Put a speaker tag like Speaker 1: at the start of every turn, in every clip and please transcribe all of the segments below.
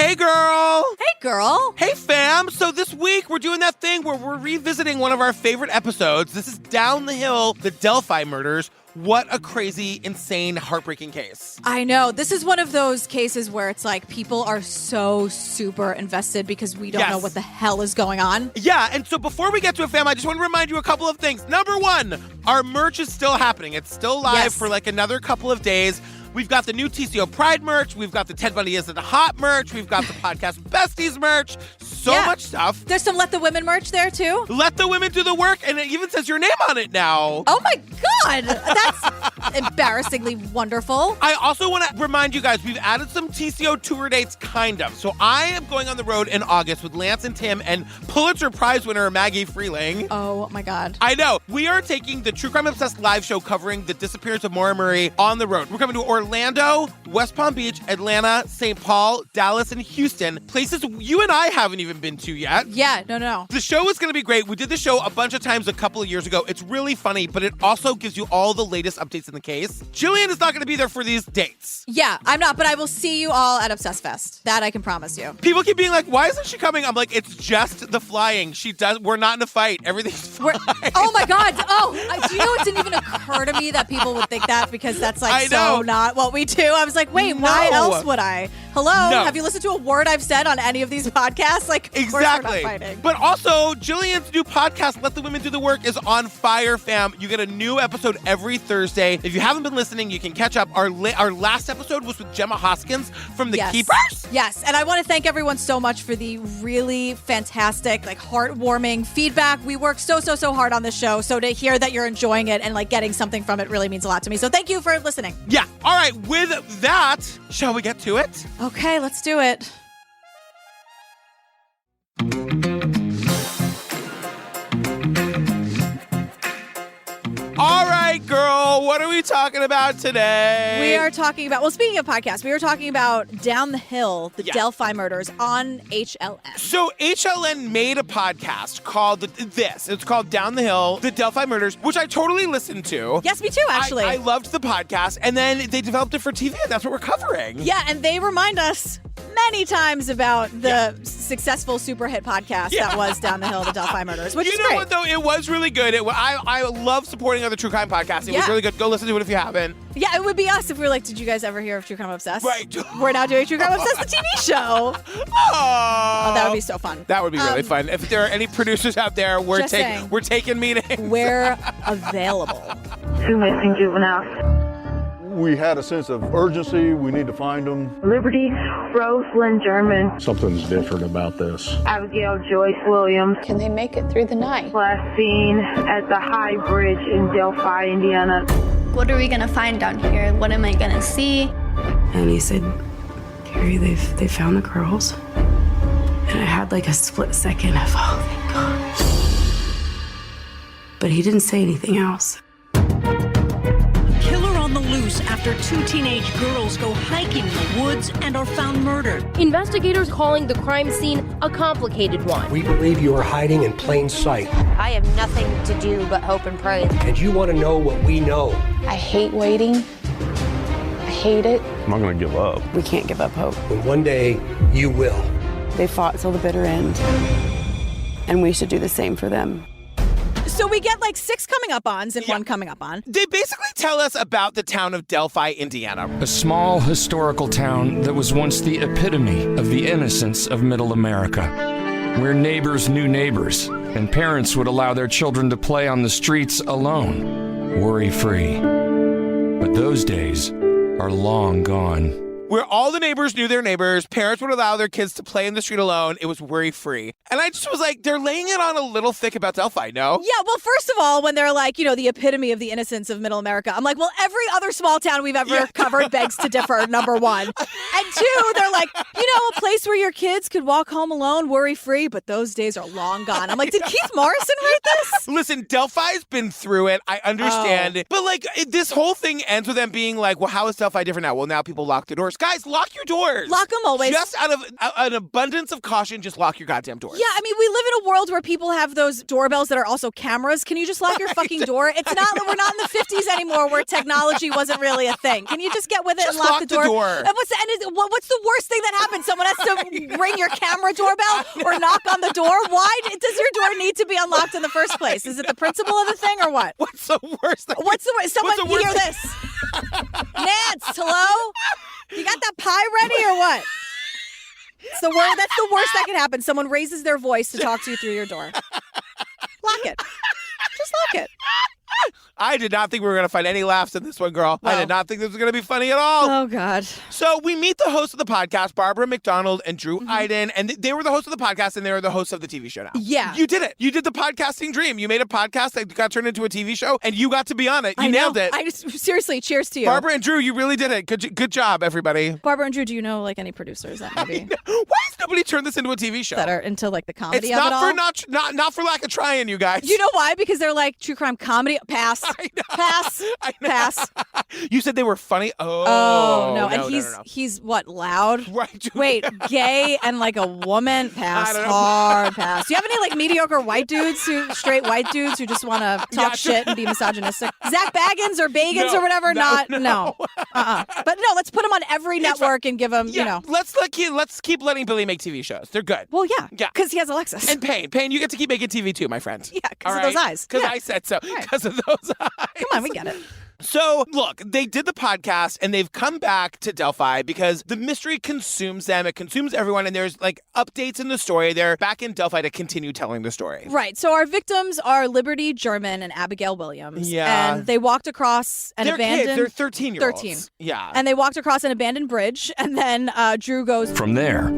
Speaker 1: Hey, girl.
Speaker 2: Hey, girl.
Speaker 1: Hey, fam. So this week we're doing that thing where we're revisiting one of our favorite episodes. This is Down the Hill, the Delphi Murders. What a crazy, insane, heartbreaking case.
Speaker 2: I know. This is one of those cases where it's like people are so super invested because we don't know what the hell is going on.
Speaker 1: Yeah, and so before we get to it, fam, I just want to remind you a couple of things. Number one, our merch is still happening. It's still live for like another couple of days. We've got the new TCO Pride merch. We've got the Ted Bundy Isn't Hot merch. We've got the Podcast Besties merch. So much stuff.
Speaker 2: There's some Let the Women merch there, too.
Speaker 1: Let the women do the work, and it even says your name on it now.
Speaker 2: Oh, my God. That's embarrassingly wonderful.
Speaker 1: I also want to remind you guys, we've added some TCO tour dates, kind of. So I am going on the road in August with Lance and Tim and Pulitzer Prize winner Maggie Freeling.
Speaker 2: Oh, my God.
Speaker 1: I know. We are taking the True Crime Obsessed live show covering the disappearance of MAURA Murray on the road. We're coming to Orlando, West Palm Beach, Atlanta, St. Paul, Dallas, and Houston. Places you and I haven't even been to yet.
Speaker 2: Yeah, no.
Speaker 1: The show is going to be great. We did the show a bunch of times a couple of years ago. It's really funny, but it also gives you all the latest updates in the case. Gillian is not going to be there for these dates.
Speaker 2: Yeah, I'm not, but I will see you all at Obsessed Fest. That I can promise you.
Speaker 1: People keep being like, why isn't she coming? I'm like, it's just the flying. We're not in a fight. Everything's fine.
Speaker 2: Oh my God. Do you know it didn't even occur to me that people would think that because that's like so not what we do. I was like, wait, why else would I? Hello?
Speaker 1: No.
Speaker 2: Have you listened to a word I've said on any of these podcasts? Like,
Speaker 1: exactly.
Speaker 2: We're not fighting.
Speaker 1: But also, Gillian's new podcast, Let the Women Do the Work, is on fire, fam. You get a new episode every Thursday. If you haven't been listening, you can catch up. Our last episode was with Gemma Hoskins from The Keepers.
Speaker 2: Yes, and I want to thank everyone so much for the really fantastic, like, heartwarming feedback. We work so hard on this show, so to hear that you're enjoying it and, like, getting something from it really means a lot to me. So thank you for listening.
Speaker 1: Yeah. All right. With that, shall we get to it?
Speaker 2: Okay, let's do it.
Speaker 1: All right, girl, what are we talking about today?
Speaker 2: We are talking about, well, speaking of podcasts, we were talking about Down the Hill, the Delphi Murders on HLN.
Speaker 1: So HLN made a podcast called It's called Down the Hill, the Delphi Murders, which I totally listened to.
Speaker 2: Yes, me too, actually.
Speaker 1: I loved the podcast, and then they developed it for TV, and that's what we're covering.
Speaker 2: Yeah, and they remind us many times about the successful super hit podcast that was Down the Hill, the Delphi Murders, which is great.
Speaker 1: You know what, though? It was really good. I love supporting other true crime podcasts. It was really good. Go listen to it if you haven't.
Speaker 2: Yeah, it would be us if we were like, did you guys ever hear of True Crime Obsessed?
Speaker 1: Right.
Speaker 2: We're now doing True Crime Obsessed, the TV show. Oh, that would be so fun.
Speaker 1: That would be really fun. If there are any producers out there, we're taking meetings.
Speaker 2: We're available.
Speaker 3: 2 missing juveniles.
Speaker 4: We had a sense of urgency. We need to find them.
Speaker 3: Liberty, Rosalind German.
Speaker 4: Something's different about this.
Speaker 3: Abigail Joyce Williams.
Speaker 5: Can they make it through the night?
Speaker 3: Last seen at the High Bridge in Delphi, Indiana.
Speaker 6: What are we going to find down here? What am I going to see?
Speaker 7: And he said, Carrie, they found the girls. And I had like a split second of, oh, thank God. But he didn't say anything else.
Speaker 8: Killer on the loose after 2 teenage girls go hiking in the woods and are found murdered.
Speaker 9: Investigators calling the crime scene a complicated one.
Speaker 10: We believe you are hiding in plain sight.
Speaker 11: I have nothing to do but hope and pray.
Speaker 10: And you want to know what we know.
Speaker 5: I hate waiting. I hate it.
Speaker 4: I'm not going to give up.
Speaker 7: We can't give up hope.
Speaker 10: And one day, you will.
Speaker 7: They fought till the bitter end. And we should do the same for them.
Speaker 2: So we get like 6 coming up ons and 1 coming up on.
Speaker 1: They basically tell us about the town of Delphi, Indiana.
Speaker 12: A small historical town that was once the epitome of the innocence of middle America, where neighbors knew neighbors and parents would allow their children to play on the streets alone, worry-free. But those days are long gone.
Speaker 1: Where all the neighbors knew their neighbors, parents would allow their kids to play in the street alone. It was worry-free. And I just was like, they're laying it on a little thick about Delphi, no?
Speaker 2: Yeah, well, first of all, when they're like, the epitome of the innocence of middle America, I'm like, well, every other small town we've ever covered begs to differ, number 1. And 2, they're like, a place where your kids could walk home alone, worry-free, but those days are long gone. I'm like, did Keith Morrison write this?
Speaker 1: Listen, Delphi's been through it. I understand it. But, this whole thing ends with them being like, well, how is Delphi different now? Well, now people lock the doors. Guys, lock your doors.
Speaker 2: Lock them always.
Speaker 1: Just out of an abundance of caution, just lock your goddamn doors.
Speaker 2: Yeah, I mean, we live in a world where people have those doorbells that are also cameras. Can you just lock your fucking door? It's not, we're not in the 50s anymore where technology wasn't really a thing. Can you just get with it and lock the door? And what's the worst thing that happens? Someone has to ring your camera doorbell or knock on the door? Why does your door need to be unlocked in the first place? Is it the principle of the thing or what?
Speaker 1: What's the worst?
Speaker 2: Someone hear this. Nance, hello? You got that pie ready or what? That's the worst that can happen. Someone raises their voice to talk to you through your door. Lock it. Just lock it.
Speaker 1: I did not think we were going to find any laughs in this one, girl.
Speaker 2: Wow.
Speaker 1: I did not think this was going to be funny at all.
Speaker 2: Oh, God.
Speaker 1: So we meet the hosts of the podcast, Barbara McDonald and Drew Iden, and they were the hosts of the podcast, and they were the hosts of the TV show now.
Speaker 2: Yeah.
Speaker 1: You did it. You did the podcasting dream. You made a podcast that got turned into a TV show, and you got to be on it. You nailed it.
Speaker 2: Seriously, cheers to you.
Speaker 1: Barbara and Drew, you really did it. Good job, everybody.
Speaker 2: Barbara and Drew, do you know any producers that maybe?
Speaker 1: Why has nobody turned this into a TV show?
Speaker 2: That are into the comedy
Speaker 1: it's
Speaker 2: of it all?
Speaker 1: Not for lack of trying, you guys.
Speaker 2: You know why? Because they're true crime comedy. Pass. Pass. Pass.
Speaker 1: You said they were funny? Oh,
Speaker 2: no. And he's what, loud?
Speaker 1: Right.
Speaker 2: Wait, gay and a woman? Pass. Hard pass. Do you have any mediocre straight white dudes who just want to talk shit and be misogynistic? Zach Baggins or Bagans or whatever? No. But no, let's put them on every network and give them,
Speaker 1: Let's keep letting Billy make TV shows. They're good.
Speaker 2: Well, yeah. Because he has Alexis.
Speaker 1: And Payne, you get to keep making TV too, my friend.
Speaker 2: Yeah, because of those eyes.
Speaker 1: Because I said so. Because of those eyes.
Speaker 2: Come on, we get it.
Speaker 1: So, look, they did the podcast and they've come back to Delphi because the mystery consumes them. It consumes everyone. And there's updates in the story. They're back in Delphi to continue telling the story.
Speaker 2: Right. So our victims are Liberty German and Abigail Williams.
Speaker 1: Yeah.
Speaker 2: And they walked across an abandoned...
Speaker 1: They're 13-year-olds.
Speaker 2: 13.
Speaker 1: Yeah.
Speaker 2: And they walked across an abandoned bridge. And then Drew goes...
Speaker 12: From there,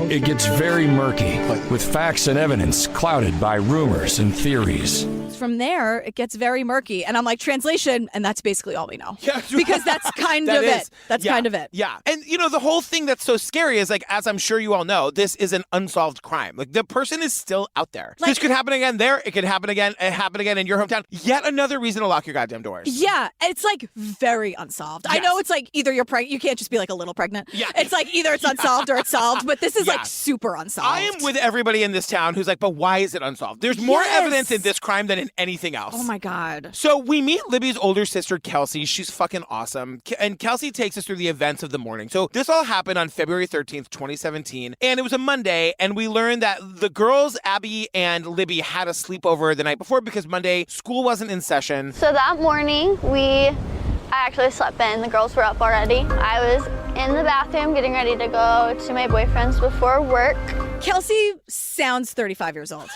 Speaker 12: it gets very murky, with facts and evidence clouded by rumors and theories.
Speaker 2: From there, it gets very murky. And I'm translation, and that's basically all we know.
Speaker 1: Yeah,
Speaker 2: because that's kind of it. That's kind of it.
Speaker 1: Yeah. And, the whole thing that's so scary is, as I'm sure you all know, this is an unsolved crime. The person is still out there. This could happen again there. It could happen again. It happen again in your hometown. Yet another reason to lock your goddamn doors.
Speaker 2: Yeah. It's, very unsolved. Yes. I know it's, either you're pregnant. You can't just be, a little pregnant. Yeah. It's, either it's unsolved or it's solved. But this is, super unsolved.
Speaker 1: I am with everybody in this town who's but why is it unsolved? There's more evidence in this crime than in anything else.
Speaker 2: Oh, my God.
Speaker 1: So we meet Libby's older sister, Kelsey. She's fucking awesome. And Kelsey takes us through the events of the morning. So this all happened on February 13th, 2017. And it was a Monday. And we learned that the girls, Abby and Libby, had a sleepover the night before because Monday school wasn't in session.
Speaker 6: So that morning, I actually slept in. The girls were up already. I was in the bathroom getting ready to go to my boyfriend's before work.
Speaker 2: Kelsey sounds 35 years old.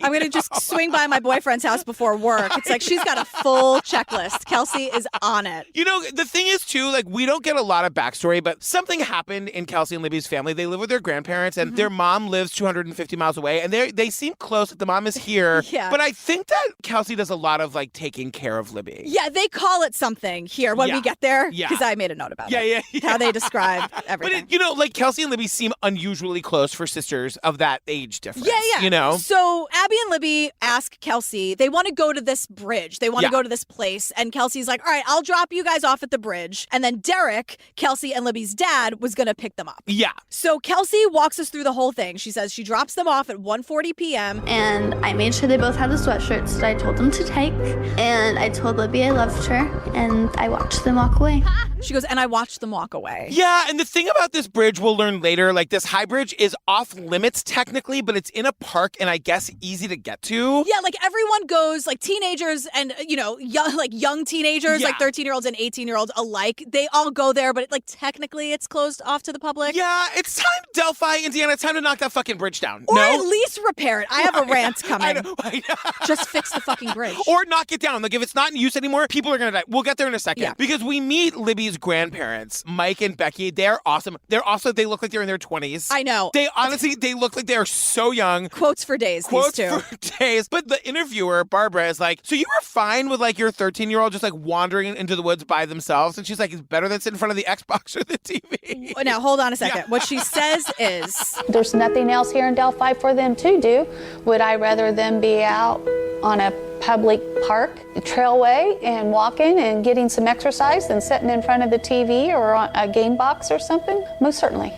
Speaker 2: I'm going to just swing by my boyfriend's house before work. It's she's got a full checklist. Kelsey is on it.
Speaker 1: The thing is, too, we don't get a lot of backstory, but something happened in Kelsey and Libby's family. They live with their grandparents, and their mom lives 250 miles away, and they seem close. The mom is here.
Speaker 2: Yeah.
Speaker 1: But I think that Kelsey does a lot of, taking care of Libby.
Speaker 2: Yeah, they call it something here when we get there.
Speaker 1: Yeah.
Speaker 2: Because I made a note about it.
Speaker 1: Yeah.
Speaker 2: How they describe everything.
Speaker 1: But, Kelsey and Libby seem unusually close for sisters of that age difference.
Speaker 2: Yeah. So Abby and Libby ask Kelsey, they want to go to this bridge. They want to go to this place. And Kelsey's like, all right, I'll drop you guys off at the bridge. And then Derek, Kelsey and Libby's dad, was going to pick them up.
Speaker 1: Yeah.
Speaker 2: So Kelsey walks us through the whole thing. She says she drops them off at 1:40 p.m.
Speaker 6: And I made sure they both had the sweatshirts that I told them to take. And I told Libby I loved her. And I watched them walk away.
Speaker 2: She goes, and I watched them walk away.
Speaker 1: Yeah, and the thing about this bridge we'll learn later, this high bridge is off limits technically, but it's in a park and I guess easy to get to.
Speaker 2: Yeah, everyone goes, teenagers and, young teenagers, 13-year-olds and 18-year-olds alike. They all go there, but technically it's closed off to the public.
Speaker 1: Yeah, it's time, Delphi, Indiana, it's time to knock that fucking bridge down.
Speaker 2: Or at least repair it. I have a rant coming.
Speaker 1: I know.
Speaker 2: Just fix the fucking bridge.
Speaker 1: Or knock it down. If it's not in use anymore, people are going to die. We'll get there in a second.
Speaker 2: Yeah.
Speaker 1: Because we meet Libby's grandparents, Mike and Becky. They're awesome. They look like they're in their 20s.
Speaker 2: I know.
Speaker 1: They look like they're so young.
Speaker 2: Quotes for days,
Speaker 1: Quotes
Speaker 2: these two.
Speaker 1: for days. But the interviewer, Barbara, is like, so you were fine with your 13-year-old just wandering into the woods by themselves? And she's like, it's better than sitting in front of the Xbox or the TV.
Speaker 2: Now, hold on a second. What she says is...
Speaker 5: There's nothing else here in Delphi for them to do. Would I rather them be out on a public park, trailway, and walking and getting some exercise than sitting in front of the TV or on a game box or something? Most certainly.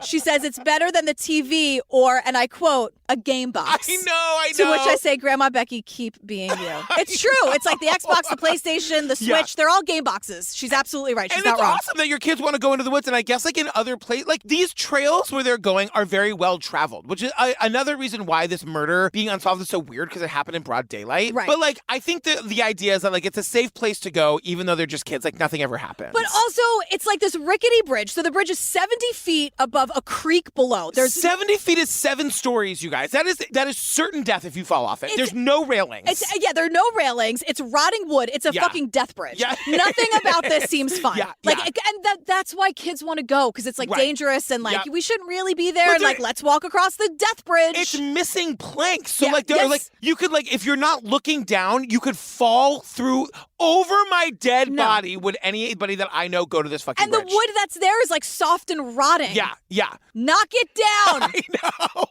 Speaker 2: She says it's better than the TV or, and I quote, a game box.
Speaker 1: I know.
Speaker 2: To which I say, Grandma Becky, keep being you. It's true. It's like the Xbox, the PlayStation, the Switch. They're all game boxes. She's absolutely right. She's not wrong.
Speaker 1: And it's awesome that your kids want to go into the woods. And I guess like in other places, like these trails where they're going are very well traveled, which is another reason why this murder being unsolved is so weird because it happened in broad daylight.
Speaker 2: Right.
Speaker 1: But like, I think the idea is that like it's a safe place to go, even though they're just kids. Like nothing ever happens.
Speaker 2: But also, it's like this rickety bridge. So the bridge is 70 feet above a creek below. There's
Speaker 1: 70 feet is 7 stories, you guys. That is certain death if you fall off it. There's no railings.
Speaker 2: There are no railings. It's rotting wood. It's a fucking death bridge.
Speaker 1: Yeah.
Speaker 2: Nothing about this seems fun. And that's why kids want to go, because it's like dangerous and like we shouldn't really be there. And like, let's walk across the death bridge.
Speaker 1: It's missing planks. So like, like you could like, if you're not looking down, you could fall through over my dead body. Would anybody that I know go to this fucking bridge?
Speaker 2: And the wood that's there is like soft and rotting.
Speaker 1: Yeah.
Speaker 2: Knock it down.
Speaker 1: I know.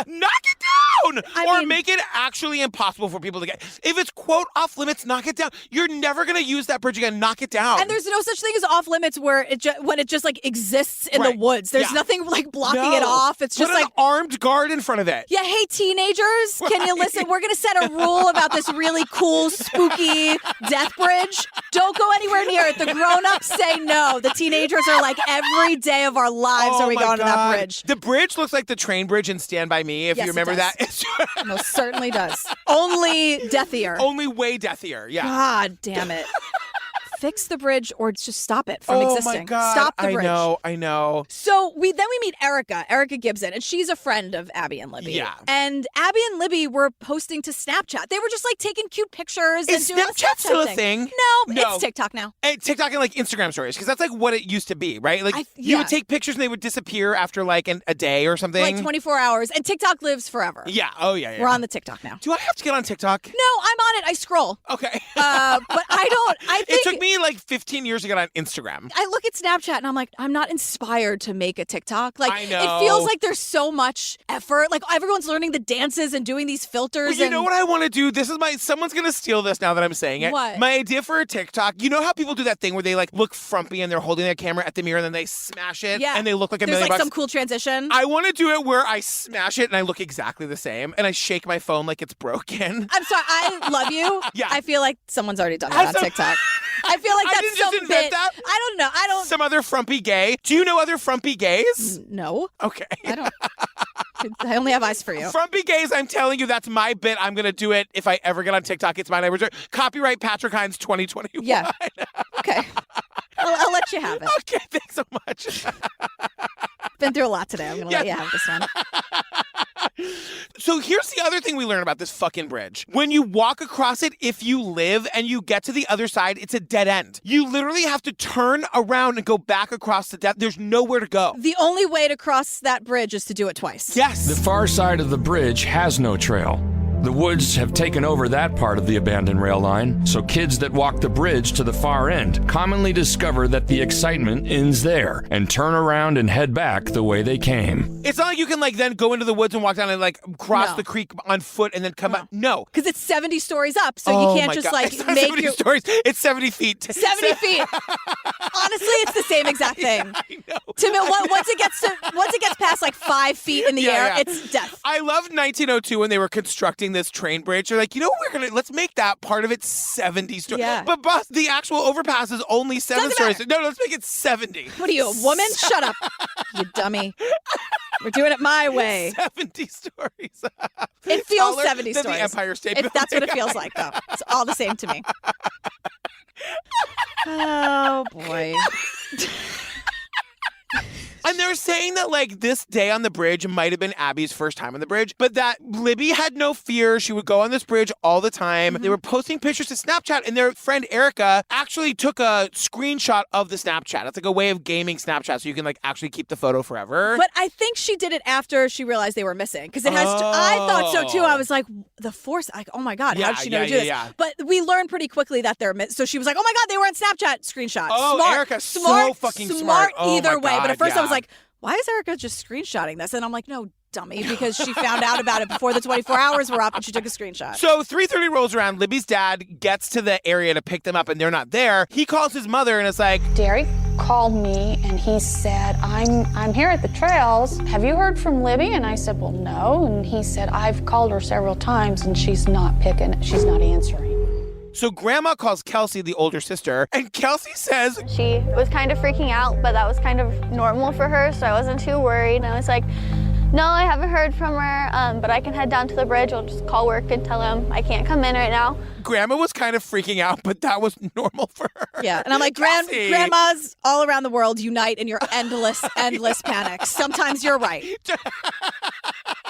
Speaker 1: Knock it down. Or make it actually impossible for people to get. If it's quote off limits, knock it down. You're never gonna use that bridge again. Knock it down.
Speaker 2: And there's no such thing as off limits where when it just like exists in the woods. There's nothing like blocking it off. It's just
Speaker 1: Put an
Speaker 2: like
Speaker 1: armed guard in front of it.
Speaker 2: Yeah, hey teenagers, can you listen? We're gonna set a rule about this really cool, spooky death bridge. Don't go anywhere near it. The grown-ups say no. The teenagers are like, every day of our lives are we going to that bridge.
Speaker 1: The bridge looks like the train bridge in Stand By Me, if you remember that.
Speaker 2: Most certainly does. Only deathier.
Speaker 1: Only way deathier, yeah.
Speaker 2: God damn it. Fix the bridge or just stop it from existing.
Speaker 1: Oh my God.
Speaker 2: Stop the bridge.
Speaker 1: I know.
Speaker 2: So we meet Erica Gibson, and she's a friend of Abby and Libby.
Speaker 1: Yeah.
Speaker 2: And Abby and Libby were posting to Snapchat. They were just like taking cute pictures and doing
Speaker 1: Snapchat
Speaker 2: the
Speaker 1: still a
Speaker 2: thing.
Speaker 1: thing?
Speaker 2: No, it's TikTok now.
Speaker 1: And TikTok and like Instagram stories, because that's like what it used to be, right? Like you would take pictures and they would disappear after like a day or something.
Speaker 2: Like 24 hours. And TikTok lives forever.
Speaker 1: Yeah. Oh, yeah.
Speaker 2: We're on the TikTok now.
Speaker 1: Do I have to get on TikTok?
Speaker 2: No, I'm on it. I scroll.
Speaker 1: Okay.
Speaker 2: But I think
Speaker 1: it took me like 15 years to get on Instagram.
Speaker 2: I look at Snapchat and I'm like, I'm not inspired to make a TikTok. Like,
Speaker 1: I know.
Speaker 2: It feels like there's so much effort. Like everyone's learning the dances and doing these filters.
Speaker 1: Well, you know what I want to do? Someone's going to steal this now that I'm saying it.
Speaker 2: What?
Speaker 1: My idea for a TikTok, you know how people do that thing where they like look frumpy and they're holding their camera at the mirror and then they smash it and they look like $1 million.
Speaker 2: There's like some cool transition.
Speaker 1: I want to do it where I smash it and I look exactly the same and I shake my phone like it's broken.
Speaker 2: I'm sorry. I love you.
Speaker 1: Yeah.
Speaker 2: I feel like someone's already done that on TikTok. I feel like
Speaker 1: I
Speaker 2: that's
Speaker 1: didn't just invent that.
Speaker 2: I don't know.
Speaker 1: Some other frumpy gay. Do you know other frumpy gays?
Speaker 2: No.
Speaker 1: Okay.
Speaker 2: I don't. I only have eyes for you.
Speaker 1: Frumpy gays, I'm telling you, that's my bit. I'm going to do it if I ever get on TikTok. It's mine. I reserve. Copyright Patrick Hines 2021.
Speaker 2: Yeah. Okay. I'll let you have it.
Speaker 1: Okay, thanks so much.
Speaker 2: Been through a lot today. I'm going to let you have this one.
Speaker 1: So here's the other thing we learn about this fucking bridge. When you walk across it, if you live and you get to the other side, it's a dead end. You literally have to turn around and go back across the death. There's nowhere to go.
Speaker 2: The only way to cross that bridge is to do it twice.
Speaker 1: Yes.
Speaker 12: The far side of the bridge has no trail. The woods have taken over that part of the abandoned rail line, so kids that walk the bridge to the far end commonly discover that the excitement ends there and turn around and head back the way they came.
Speaker 1: It's not like you can like then go into the woods and walk down and like cross the creek on foot and then come out. No.
Speaker 2: Because it's 70 stories up, so you can't just like
Speaker 1: it's not
Speaker 2: make
Speaker 1: 70 stories. It's 70 feet.
Speaker 2: 70 feet. Honestly, it's the same exact thing.
Speaker 1: I know.
Speaker 2: To me, once it gets past like 5 feet in the air, it's death.
Speaker 1: I loved 1902 when they were constructing this train bridge. They're like, you know what, let's make that part of it 70 stories.
Speaker 2: Yeah.
Speaker 1: But boss, the actual overpass is only 7 stories. No, let's make it 70.
Speaker 2: What are you, a woman? Shut up, you dummy. We're doing it my way.
Speaker 1: 70 stories.
Speaker 2: It feels 70
Speaker 1: than
Speaker 2: stories.
Speaker 1: The Empire State Building.
Speaker 2: That's what it feels like, though. It's all the same to me. Oh, boy.
Speaker 1: And they're saying that, like, this day on the bridge might have been Abby's first time on the bridge, but that Libby had no fear. She would go on this bridge all the time.
Speaker 2: Mm-hmm.
Speaker 1: They were posting pictures to Snapchat, and their friend Erica actually took a screenshot of the Snapchat. It's like a way of gaming Snapchat, so you can, like, actually keep the photo forever.
Speaker 2: But I think she did it after she realized they were missing, because it has I thought so, too. I was like, the force, like, oh, my God, how did she know to do this? Yeah. But we learned pretty quickly that they're missing. So she was like, oh, my God, they were on Snapchat screenshot.
Speaker 1: Oh,
Speaker 2: smart,
Speaker 1: Erica,
Speaker 2: smart,
Speaker 1: so fucking smart. Oh,
Speaker 2: either
Speaker 1: my
Speaker 2: way.
Speaker 1: God,
Speaker 2: But at first I was like, why is Erica just screenshotting this? And I'm like, no, dummy, because she found out about it before the 24 hours were up and she took a screenshot.
Speaker 1: So 3:30 rolls around. Libby's dad gets to the area to pick them up and they're not there. He calls his mother and it's like,
Speaker 5: Derry, called me and he said, I'm here at the trails. Have you heard from Libby? And I said, well, no. And he said, I've called her several times and she's not answering.
Speaker 1: So Grandma calls Kelsey, the older sister, and Kelsey says
Speaker 6: she was kind of freaking out, but that was kind of normal for her, so I wasn't too worried. And I was like, no, I haven't heard from her, but I can head down to the bridge. I'll just call work and tell them I can't come in right now.
Speaker 1: Grandma was kind of freaking out, but that was normal for her.
Speaker 2: Yeah, and I'm like, grandmas all around the world unite in your endless panics. Sometimes you're right.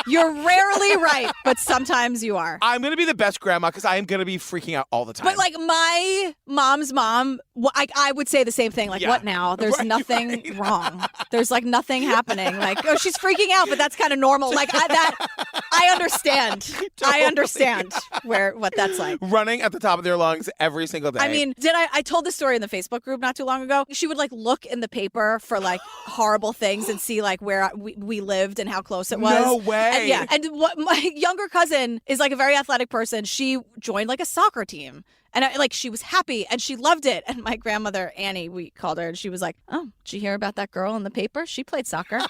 Speaker 2: You're rarely right, but sometimes you are.
Speaker 1: I'm going to be the best grandma because I am going to be freaking out all the time.
Speaker 2: But like my mom's mom, I would say the same thing. Like, what now? There's nothing wrong. There's like nothing happening. Like, oh, she's freaking out, but that's kind of normal. Like I understand.
Speaker 1: Totally.
Speaker 2: I understand what that's like.
Speaker 1: Running at the top of their lungs every single day.
Speaker 2: I mean, I told this story in the Facebook group not too long ago. She would like look in the paper for like horrible things and see like where we lived and how close it was.
Speaker 1: No way.
Speaker 2: And what my younger cousin is like a very athletic person. She joined like a soccer team. And she was happy and she loved it. And my grandmother, Annie, we called her, and she was like, oh, did you hear about that girl in the paper? She played soccer.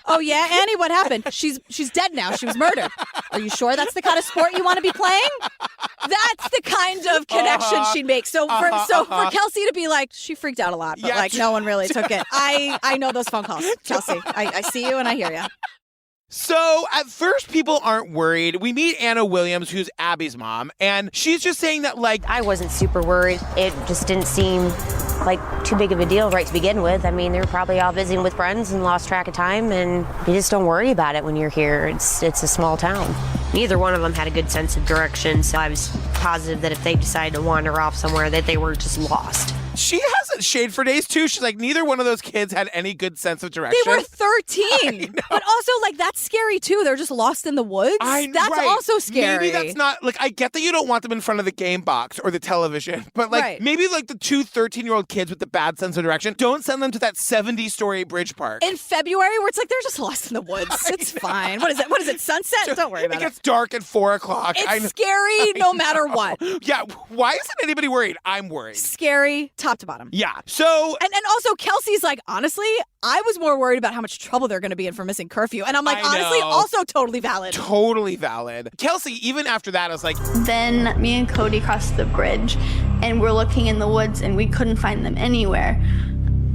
Speaker 2: Oh, yeah, Annie, what happened? She's dead now. She was murdered. Are you sure that's the kind of sport you want to be playing? That's the kind of connection she'd make. So for Kelsey to be like, she freaked out a lot, but like no one really took it. I know those phone calls, Kelsey. I see you and I hear you.
Speaker 1: So at first, people aren't worried. We meet Anna Williams, who's Abby's mom, and she's just saying that, like,
Speaker 11: I wasn't super worried. It just didn't seem like too big of a deal right to begin with. I mean, they were probably all visiting with friends and lost track of time, and you just don't worry about it when you're here. It's a small town. Neither one of them had a good sense of direction, so I was positive that if they decided to wander off somewhere, that they were just lost.
Speaker 1: She has a shade for days, too. She's like, neither one of those kids had any good sense of direction.
Speaker 2: They were 13. But also, like, that's scary, too. They're just lost in the woods. That's also scary.
Speaker 1: Maybe that's not, like, I get that you don't want them in front of the game box or the television, but, like, maybe, like, the two 13-year-old kids with the bad sense of direction, don't send them to that 70-story bridge park.
Speaker 2: In February, where it's like, they're just lost in the woods. It's fine. What is it, sunset? Don't worry about it.
Speaker 1: It gets dark at 4 o'clock.
Speaker 2: It's scary no matter what.
Speaker 1: Yeah, why isn't anybody worried? I'm worried.
Speaker 2: Scary, top to bottom.
Speaker 1: Yeah. So
Speaker 2: and also Kelsey's like, honestly, I was more worried about how much trouble they're going to be in for missing curfew. And I'm like, honestly, also totally valid.
Speaker 1: Totally valid. Kelsey, even after that, I was like,
Speaker 6: then me and Cody crossed the bridge and we're looking in the woods and we couldn't find them anywhere.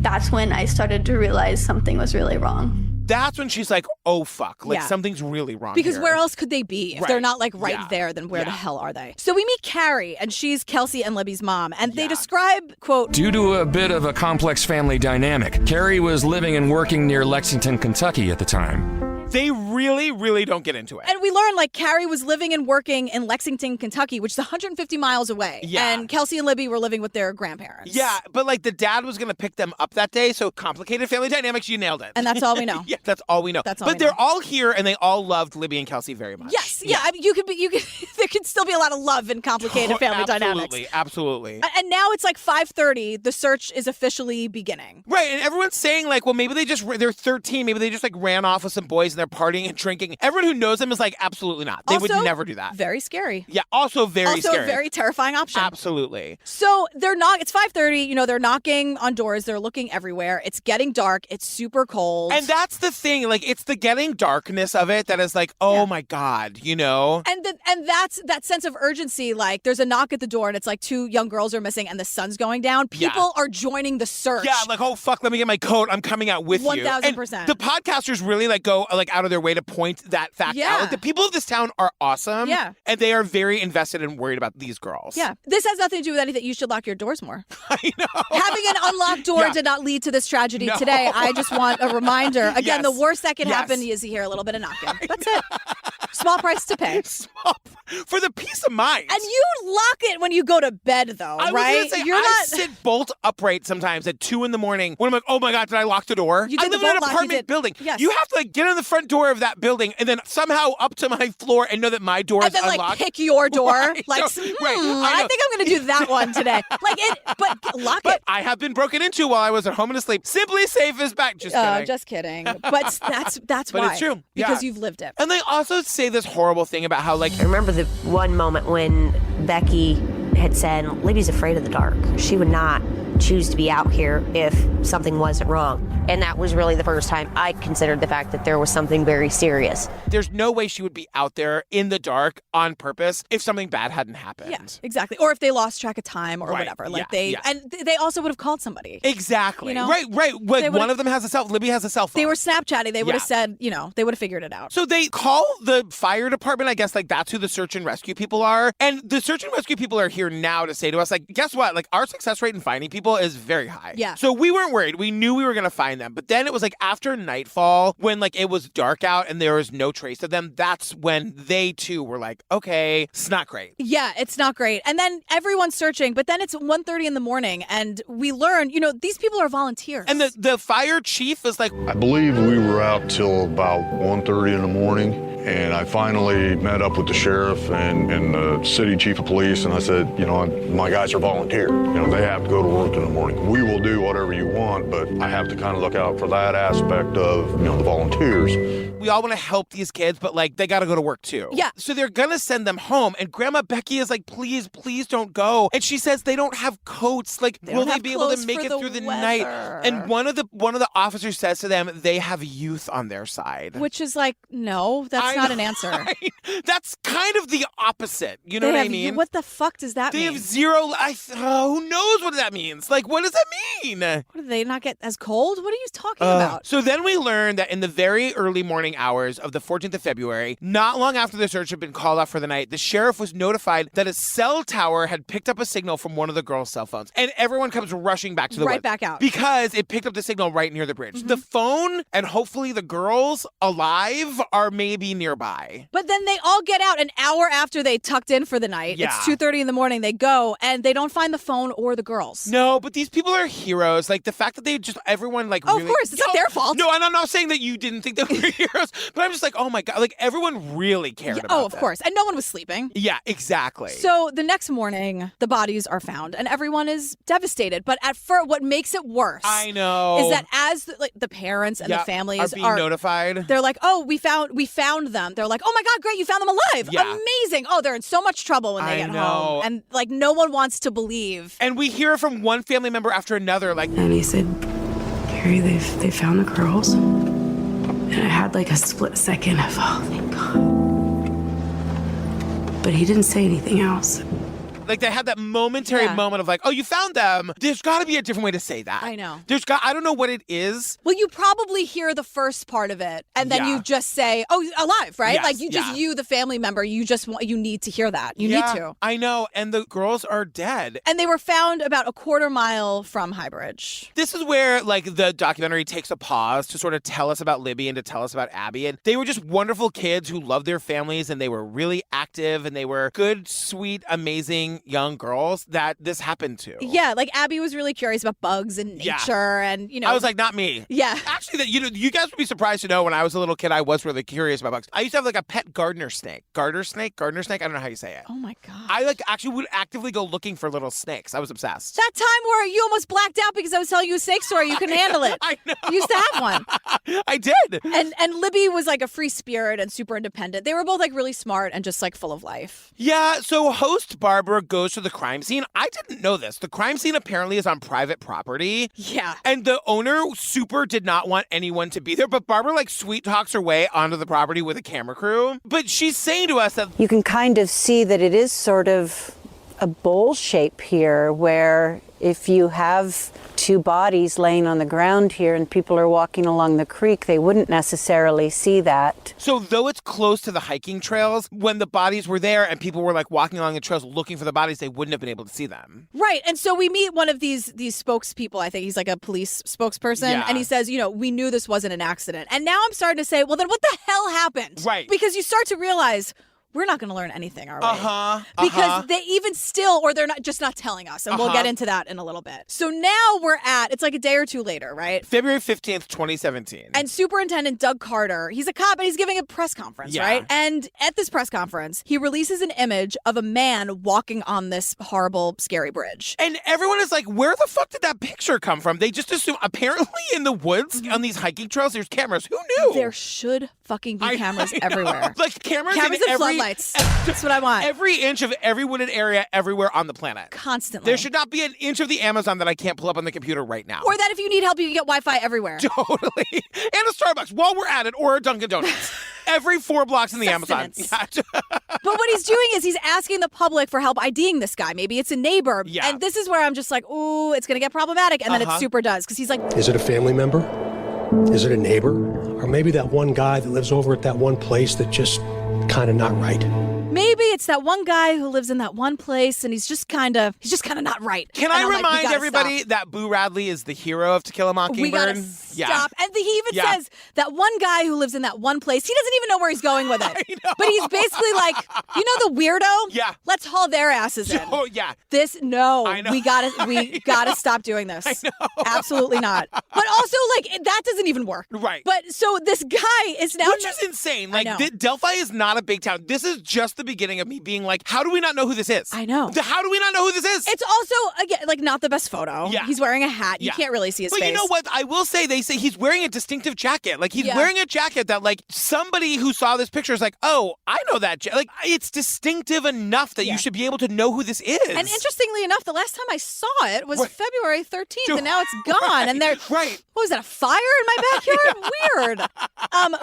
Speaker 6: That's when I started to realize something was really wrong.
Speaker 1: That's when she's like, oh, fuck. Like, something's really wrong
Speaker 2: Because
Speaker 1: here.
Speaker 2: where else could they be? If they're not, like, there, then where the hell are they? So we meet Carrie, and she's Kelsey and Libby's mom, and they describe, quote,
Speaker 12: due to a bit of a complex family dynamic, Carrie was living and working near Lexington, Kentucky at the time.
Speaker 1: They really, really don't get into it.
Speaker 2: And we learn, like, Carrie was living and working in Lexington, Kentucky, which is 150 miles away.
Speaker 1: Yeah.
Speaker 2: And Kelsey and Libby were living with their grandparents.
Speaker 1: Yeah, but, like, the dad was going to pick them up that day, so complicated family dynamics, you nailed it.
Speaker 2: And that's all we know.
Speaker 1: Yeah, that's all we know. But they're all here, and they all loved Libby and Kelsey very much.
Speaker 2: Yes, yeah. I mean, there could still be a lot of love in complicated family dynamics.
Speaker 1: Absolutely.
Speaker 2: And now it's like 5:30. The search is officially beginning.
Speaker 1: Right, and everyone's saying, like, well, maybe they're 13. Maybe they just, like, ran off with some boys and they're partying and drinking. Everyone who knows them is like, absolutely not. They would never do that.
Speaker 2: Very scary.
Speaker 1: Yeah, also very scary.
Speaker 2: Also a very terrifying option.
Speaker 1: Absolutely.
Speaker 2: So it's 5:30. You know, they're knocking on doors. They're looking everywhere. It's getting dark. It's super cold.
Speaker 1: And that's the thing. Like, it's the getting darkness of it that is like, oh my God, you know?
Speaker 2: And that's that sense of urgency. Like, there's a knock at the door and it's like 2 young girls are missing and the sun's going down. People are joining the search.
Speaker 1: Yeah, like, oh, fuck, let me get my coat. I'm coming out with you.
Speaker 2: 1,000%.
Speaker 1: The podcasters really, like, go, like, out of their way to point that fact out. Like, the people of this town are awesome.
Speaker 2: Yeah.
Speaker 1: And they are very invested and worried about these girls.
Speaker 2: Yeah. This has nothing to do with anything. You should lock your doors more.
Speaker 1: I know.
Speaker 2: Having an unlocked door did not lead to this tragedy today. I just want a reminder. Again, the worst that can happen is you hear a little bit of knocking. That's it. Small price to pay.
Speaker 1: For the peace of mind.
Speaker 2: And you lock it when you go to bed, though, right?
Speaker 1: I was gonna say, I sit bolt upright sometimes at 2 a.m. when I'm like, oh my God, did I lock the door?
Speaker 2: You did
Speaker 1: I live in an apartment building.
Speaker 2: Yes.
Speaker 1: You have to, like, get in the front door of that building and then somehow up to my floor and know that my door is unlocked.
Speaker 2: Like, pick your door.
Speaker 1: Right.
Speaker 2: Like, I think I'm going to do that one today. But lock it.
Speaker 1: I have been broken into while I was at home and asleep. Simply Safe is back. Just kidding.
Speaker 2: Just kidding. But that's why.
Speaker 1: But it's true.
Speaker 2: Because you've lived it.
Speaker 1: And they also say this horrible thing about how, like,
Speaker 11: I remember the one moment when Becky had said, Libby's afraid of the dark. She would not wouldn't choose to be out here if something wasn't wrong. And that was really the first time I considered the fact that there was something very serious.
Speaker 1: There's no way she would be out there in the dark on purpose if something bad hadn't happened.
Speaker 2: Yeah, exactly. Or if they lost track of time or whatever. Like and they also would have called somebody.
Speaker 1: Exactly.
Speaker 2: You know?
Speaker 1: Right. Like one of them has Libby has a cell phone.
Speaker 2: They were Snapchatting. They would have said, they would have figured it out.
Speaker 1: So they call the fire department. I guess like that's who the search and rescue people are. And the search and rescue people are here now to say to us, like, guess what? Like our success rate in finding people is very high.
Speaker 2: Yeah.
Speaker 1: So we weren't worried. We knew we were going to find them. But then it was like after nightfall, when like it was dark out and there was no trace of them, that's when they too were like, okay, it's not great.
Speaker 2: Yeah, it's not great. And then everyone's searching, but then it's 1:30 in the morning and we learn, these people are volunteers.
Speaker 1: And the fire chief is like,
Speaker 4: I believe we were out till about 1:30 in the morning. And I finally met up with the sheriff and the city chief of police, and I said, my guys are volunteer. They have to go to work in the morning. We will do whatever you want, but I have to kind of look out for that aspect of, the volunteers.
Speaker 1: We all want to help these kids, but like they got to go to work too.
Speaker 2: Yeah.
Speaker 1: So they're going to send them home. And Grandma Becky is like, please don't go. And she says they don't have coats. Like, will they be able to make it through the night? And one of the officers says to them, they have youth on their side.
Speaker 2: Which is like, no, that's not an answer.
Speaker 1: Right? That's kind of the opposite. You know what I mean?
Speaker 2: What the fuck does that mean?
Speaker 1: They have zero. Who knows what that means? Like, what does that mean?
Speaker 2: What, do they not get as cold? What are you talking about?
Speaker 1: So then we learned that in the very early morning hours of the 14th of February, not long after the search had been called off for the night, the sheriff was notified that a cell tower had picked up a signal from one of the girls' cell phones. And everyone comes rushing back to the woods.
Speaker 2: Back out.
Speaker 1: Because it picked up the signal right near the bridge. The phone and hopefully the girls alive are maybe nearby.
Speaker 2: But then they all get out an hour after they tucked in for the night.
Speaker 1: Yeah.
Speaker 2: It's 2:30 in the morning. They go and they don't find the phone or the girls.
Speaker 1: No, but these people are heroes. Like the fact that they just everyone like.
Speaker 2: Oh,
Speaker 1: really,
Speaker 2: of course, it's not their fault.
Speaker 1: No, and I'm not saying that you didn't think they were heroes, but I'm just like, oh my god, like everyone really cared about
Speaker 2: Oh, of
Speaker 1: them.
Speaker 2: course, and no one was sleeping.
Speaker 1: Yeah, exactly.
Speaker 2: So the next morning, the bodies are found, and everyone is devastated. But at first, what makes it worse,
Speaker 1: I know,
Speaker 2: is that as the parents and the families
Speaker 1: are being notified,
Speaker 2: they're like, oh, we found them. They're like, oh my god, great, you found them alive.
Speaker 1: Yeah.
Speaker 2: Amazing. Oh, they're in so much trouble when they get home, and like no one wants to believe.
Speaker 1: And we hear from one family member after another, like,
Speaker 7: and he said, Carrie, they found the girls. And I had like a split second of, oh, thank God. But he didn't say anything else.
Speaker 1: Like they had that momentary moment of like, oh, you found them. There's got to be a different way to say that.
Speaker 2: I know.
Speaker 1: I don't know what it is.
Speaker 2: Well, you probably hear the first part of it, and then you just say, oh, alive, right?
Speaker 1: Yes,
Speaker 2: like you, the family member, you need to hear that. You need to.
Speaker 1: I know. And the girls are dead.
Speaker 2: And they were found about a quarter mile from High Bridge.
Speaker 1: This is where like the documentary takes a pause to sort of tell us about Libby and to tell us about Abby. And they were just wonderful kids who loved their families and they were really active and they were good, sweet, amazing young girls that this happened to.
Speaker 2: Yeah, like Abby was really curious about bugs and nature and,
Speaker 1: I was like, not me.
Speaker 2: Yeah.
Speaker 1: Actually, you guys would be surprised to know when I was a little kid, I was really curious about bugs. I used to have like a pet gardener snake. Garter snake? I don't know how you say it.
Speaker 2: Oh my God.
Speaker 1: I like actually would actively go looking for little snakes. I was obsessed.
Speaker 2: That time where you almost blacked out because I was telling you a snake story, you couldn't handle it.
Speaker 1: I know.
Speaker 2: You used to have one.
Speaker 1: I did.
Speaker 2: And Libby was like a free spirit and super independent. They were both like really smart and just like full of life.
Speaker 1: Yeah, so host Barbara goes to the crime scene. I didn't know this. The crime scene apparently is on private property.
Speaker 2: Yeah.
Speaker 1: And the owner super did not want anyone to be there, but Barbara like sweet talks her way onto the property with a camera crew. But she's saying to us that
Speaker 13: you can kind of see that it is sort of a bowl shape here where if you have two bodies laying on the ground here and people are walking along the creek, they wouldn't necessarily see that.
Speaker 1: So though it's close to the hiking trails, when the bodies were there and people were like walking along the trails looking for the bodies, they wouldn't have been able to see them.
Speaker 2: Right. And so we meet one of these spokespeople. I think he's like a police spokesperson.
Speaker 1: Yeah.
Speaker 2: And he says, we knew this wasn't an accident. And now I'm starting to say, well, then what the hell happened?
Speaker 1: Right.
Speaker 2: Because you start to realize we're not going to learn anything, are we?
Speaker 1: Because
Speaker 2: Because they even still, or they're not telling us. And we'll get into that in a little bit. So now it's like a day or two later, right?
Speaker 1: February 15th, 2017.
Speaker 2: And Superintendent Doug Carter, he's a cop and he's giving a press conference, right? And at this press conference, he releases an image of a man walking on this horrible, scary bridge.
Speaker 1: And everyone is like, where the fuck did that picture come from? They just assume, apparently in the woods on these hiking trails, there's cameras. Who knew?
Speaker 2: There should fucking be cameras everywhere.
Speaker 1: Like cameras in
Speaker 2: and
Speaker 1: every
Speaker 2: lights. That's what I want.
Speaker 1: Every inch of every wooded area everywhere on the planet.
Speaker 2: Constantly.
Speaker 1: There should not be an inch of the Amazon that I can't pull up on the computer right now.
Speaker 2: Or that if you need help, you can get Wi-Fi everywhere.
Speaker 1: Totally. And a Starbucks while we're at it, or a Dunkin' Donuts. Every 4 blocks in the Amazon.
Speaker 2: But what he's doing is he's asking the public for help IDing this guy. Maybe it's a neighbor.
Speaker 1: Yeah.
Speaker 2: And this is where I'm just like, ooh, it's going to get problematic. And then it super does. Because he's like,
Speaker 10: Is it a family member? Is it a neighbor? Or maybe that one guy that lives over at that one place that just kind of not right?
Speaker 2: maybe it's that one guy who lives in that one place and he's just kind of not right.
Speaker 1: Can I remind everybody that Boo Radley is the hero of To Kill a Mockingbird?
Speaker 2: We gotta stop. And he even says that one guy who lives in that one place, he doesn't even know where he's going with it. But he's basically like, you know the weirdo?
Speaker 1: Yeah.
Speaker 2: Let's haul their asses in.
Speaker 1: Oh yeah.
Speaker 2: I know. We gotta stop doing this.
Speaker 1: I know.
Speaker 2: Absolutely not. But also, like, that doesn't even work.
Speaker 1: Right.
Speaker 2: But so this guy is now,
Speaker 1: which is insane. Like, Delphi is not a big town. This is just the beginning of me being like, how do we not know who this is?
Speaker 2: I know.
Speaker 1: How do we not know who this is?
Speaker 2: It's also, again, like, not the best photo.
Speaker 1: Yeah.
Speaker 2: He's wearing a hat. You can't really see his face.
Speaker 1: But you know what? I will say, they say he's wearing a distinctive jacket. Like, he's wearing a jacket that, like, somebody who saw this picture is like, oh, I know that jacket. Like, it's distinctive enough that you should be able to know who this is.
Speaker 2: And interestingly enough, the last time I saw it was February 13th, and now it's gone. And there, what was that, a fire in my backyard? Weird.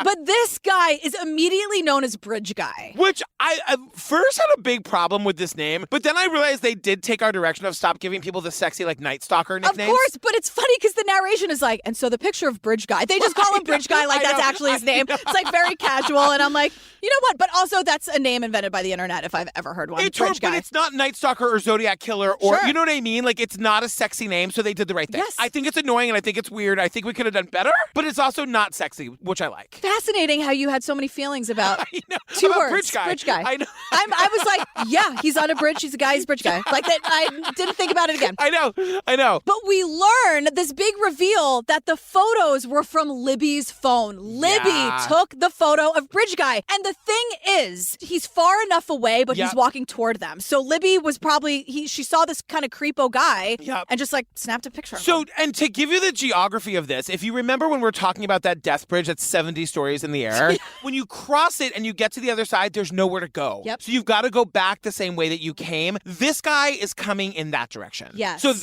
Speaker 2: But this guy is immediately known as Bridge Guy.
Speaker 1: Which I first had a big problem with this name, but then I realized they did take our direction of stop giving people the sexy, like, Night Stalker nicknames.
Speaker 2: Of course, but it's funny because the narration is like, and so the picture of Bridge Guy, they just call him Bridge Guy like that's actually his name. It's like very casual, and I'm like, you know what? But also, that's a name invented by the internet if I've ever heard one. Bridge Guy.
Speaker 1: But it's not Night Stalker or Zodiac Killer or, you know what I mean? Like, it's not a sexy name, so they did the right thing.
Speaker 2: Yes.
Speaker 1: I think it's annoying and I think it's weird. I think we could have done better, but it's also not sexy, which I like.
Speaker 2: Fascinating how you had so many feelings about
Speaker 1: two
Speaker 2: words.
Speaker 1: Bridge Guy.
Speaker 2: Bridge Guy.
Speaker 1: I know.
Speaker 2: I was like, yeah, he's on a bridge. He's a guy. He's a Bridge Guy. Like that. I didn't think about it again.
Speaker 1: I know.
Speaker 2: But we learn this big reveal that the photos were from Libby's phone. Libby took the photo of Bridge Guy. And the thing is, he's far enough away, but he's walking toward them. So Libby was probably, she saw this kind of creepo guy and just like snapped a picture of him.
Speaker 1: So, and to give you the geography of this, if you remember when we're talking about that death bridge that's 70 stories in the air, when you cross it and you get to the other side, there's nowhere to go.
Speaker 2: Yep.
Speaker 1: So you've got to go back the same way that you came. This guy is coming in that direction.
Speaker 2: Yes.
Speaker 1: So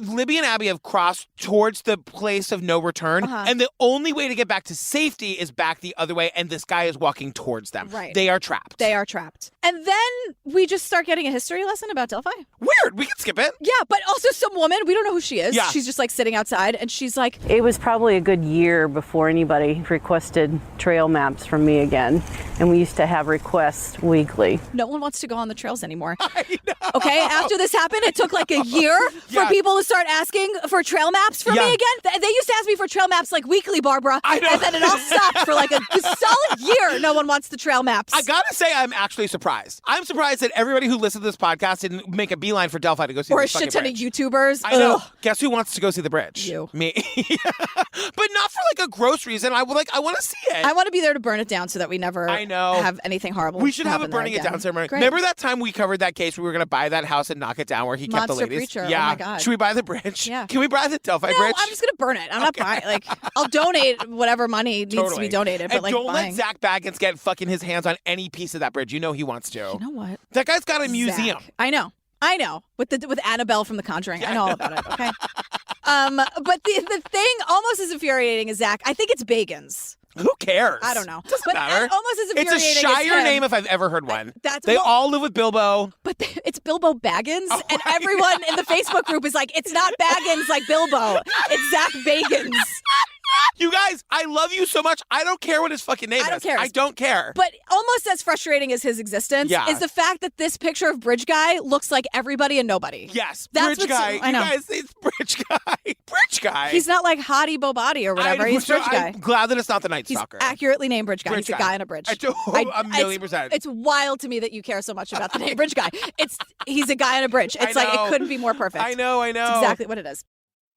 Speaker 1: Libby and Abby have crossed towards the place of no return, and the only way to get back to safety is back the other way, and this guy is walking towards them.
Speaker 2: Right.
Speaker 1: They are trapped.
Speaker 2: They are trapped. And then we just start getting a history lesson about Delphi.
Speaker 1: Weird. We can skip it.
Speaker 2: Yeah, but also some woman, we don't know who she is.
Speaker 1: Yeah.
Speaker 2: She's just like sitting outside, and she's like...
Speaker 13: It was probably a good year before anybody requested trail maps from me again. And we used to have requests weekly.
Speaker 2: No one wants to go on the trails anymore.
Speaker 1: I know.
Speaker 2: Okay, after this happened, it took like a year for people to start asking for trail maps from me again. They used to ask me for trail maps like weekly, Barbara.
Speaker 1: I know.
Speaker 2: And then it all stopped for like a solid year. No one wants the trail maps.
Speaker 1: I gotta say, I'm actually surprised. I'm surprised that everybody who listened to this podcast didn't make a beeline for Delphi to go see
Speaker 2: or
Speaker 1: this
Speaker 2: a shit ton
Speaker 1: bridge.
Speaker 2: of YouTubers.
Speaker 1: I know.
Speaker 2: Ugh.
Speaker 1: Guess who wants to go see the bridge?
Speaker 2: You.
Speaker 1: Me. But not for like a gross reason. I want to see it.
Speaker 2: I want to be there to burn it down so that we never have anything horrible.
Speaker 1: We should have a burning it down ceremony.
Speaker 2: Great.
Speaker 1: Remember that time we covered that case where we were going to buy that house and knock it down where he kept the
Speaker 2: Monster
Speaker 1: ladies?
Speaker 2: Preacher.
Speaker 1: Yeah.
Speaker 2: Oh my God.
Speaker 1: Should we buy the bridge?
Speaker 2: Yeah.
Speaker 1: Can we buy the Delphi
Speaker 2: No,
Speaker 1: bridge?
Speaker 2: I'm just going to burn it. I'm not buying. Like, I'll donate whatever money needs to be donated. But
Speaker 1: and
Speaker 2: like,
Speaker 1: don't
Speaker 2: buying.
Speaker 1: let Zach Baggins get fucking his hands on any piece of that bridge. You know he wants to.
Speaker 2: You know what?
Speaker 1: That guy's got a museum.
Speaker 2: Zach. I know. With Annabelle from The Conjuring. I know all about it, okay? But the thing almost as infuriating as Zach, I think it's Bagans.
Speaker 1: Who cares?
Speaker 2: I don't know.
Speaker 1: Doesn't matter.
Speaker 2: Almost as infuriating
Speaker 1: It's a Shire name if I've ever heard one. They all live with Bilbo.
Speaker 2: But it's Bilbo Baggins, and everyone in the Facebook group is like, it's not Baggins like Bilbo. It's Zach Bagans.
Speaker 1: You guys, I love you so much. I don't care what his fucking name is. I don't care.
Speaker 2: But almost as frustrating as his existence is the fact that this picture of Bridge Guy looks like everybody and nobody.
Speaker 1: Yes,
Speaker 2: That's
Speaker 1: Bridge Guy.
Speaker 2: I know.
Speaker 1: You guys, it's Bridge Guy. Bridge Guy.
Speaker 2: He's not like Hottie Bobati or whatever. He's Bridge Guy.
Speaker 1: I'm glad that it's not the Night
Speaker 2: He's
Speaker 1: Stalker.
Speaker 2: accurately named Bridge Guy. He's a guy on a bridge.
Speaker 1: A million %.
Speaker 2: It's wild to me that you care so much about the name Bridge Guy. He's a guy on a bridge. It's like, it couldn't be more perfect.
Speaker 1: I know.
Speaker 2: It's exactly what it is.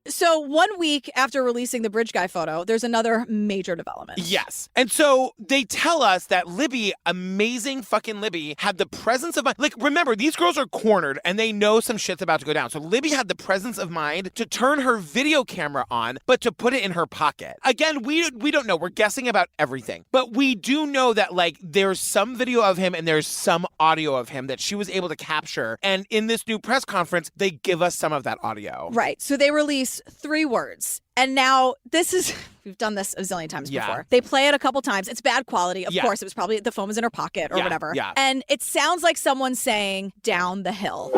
Speaker 2: So 1 week after releasing the bridge guy photo, there's another major development.
Speaker 1: Yes. And so they tell us that Libby, amazing fucking Libby, had the presence of mind. Like, remember, these girls are cornered and they know some shit's about to go down. So Libby had the presence of mind to turn her video camera on, but to put it in her pocket. Again, we don't know. We're guessing about everything. But we do know that, like, there's some video of him and there's some audio of him that she was able to capture. And in this new press conference, they give us some of that audio.
Speaker 2: Right. So they release 3 words. And now this is, we've done this a zillion times before. They play it a couple times. It's bad quality. Of course, it was probably the phone was in her pocket or whatever.
Speaker 1: Yeah.
Speaker 2: And it sounds like someone saying down the hill.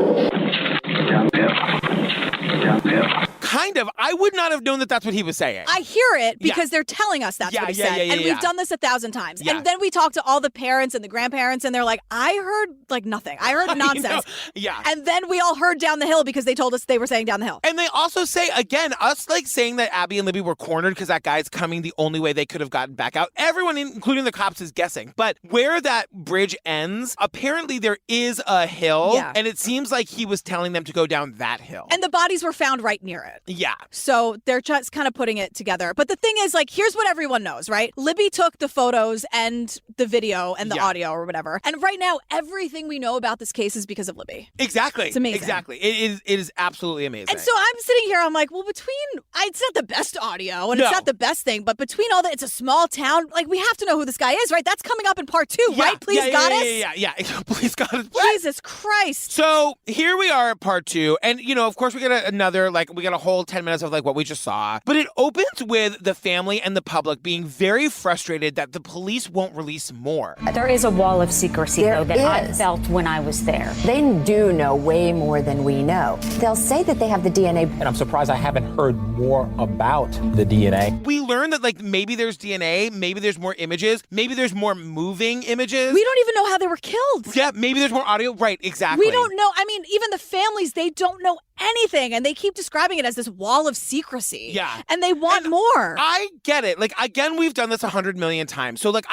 Speaker 1: Kind of. I would not have known that that's what he was saying.
Speaker 2: I hear it because they're telling us that's what he said. And we've done this 1,000 times. And then we talk to all the parents and the grandparents and they're like, I heard like nothing. I heard nonsense.
Speaker 1: Yeah.
Speaker 2: And then we all heard down the hill because they told us they were saying down the hill.
Speaker 1: And they also say, again, us like saying that Abby and Libby were cornered because that guy's coming the only way they could have gotten back out. Everyone, including the cops, is guessing. But where that bridge ends, apparently there is a hill.
Speaker 2: Yeah.
Speaker 1: And it seems like he was telling them to go down that hill.
Speaker 2: And the bodies were found right near it.
Speaker 1: Yeah.
Speaker 2: So they're just kind of putting it together. But the thing is, like, here's what everyone knows, right? Libby took the photos and the video and the audio or whatever. And right now, everything we know about this case is because of Libby.
Speaker 1: Exactly.
Speaker 2: It's amazing.
Speaker 1: Exactly. It is absolutely amazing.
Speaker 2: And so I'm sitting here, I'm like, well, it's not the best audio and it's not the best thing, but between all that, it's a small town. Like, we have to know who this guy is, right? That's coming up in part 2, right? Please, Goddess?
Speaker 1: Yeah. Please, Goddess.
Speaker 2: Jesus Christ.
Speaker 1: So here we are at part 2. And, you know, of course, we get we got a whole 10 minutes of like what we just saw. But it opens with the family and the public being very frustrated that the police won't release more.
Speaker 14: There is a wall of secrecy, though, that I felt when I was there. They do know way more than we know. They'll say that they have the DNA.
Speaker 15: And I'm surprised I haven't heard more about the DNA.
Speaker 1: We learned that, like, maybe there's DNA, maybe there's more images, maybe there's more moving images.
Speaker 2: We don't even know how they were killed.
Speaker 1: Yeah, maybe there's more audio. Right, exactly.
Speaker 2: We don't know. I mean, even the families, they don't know anything. And they keep describing it as this wall of secrecy.
Speaker 1: Yeah.
Speaker 2: And they want more.
Speaker 1: I get it. Like, again, we've done this 100 million times. So, like,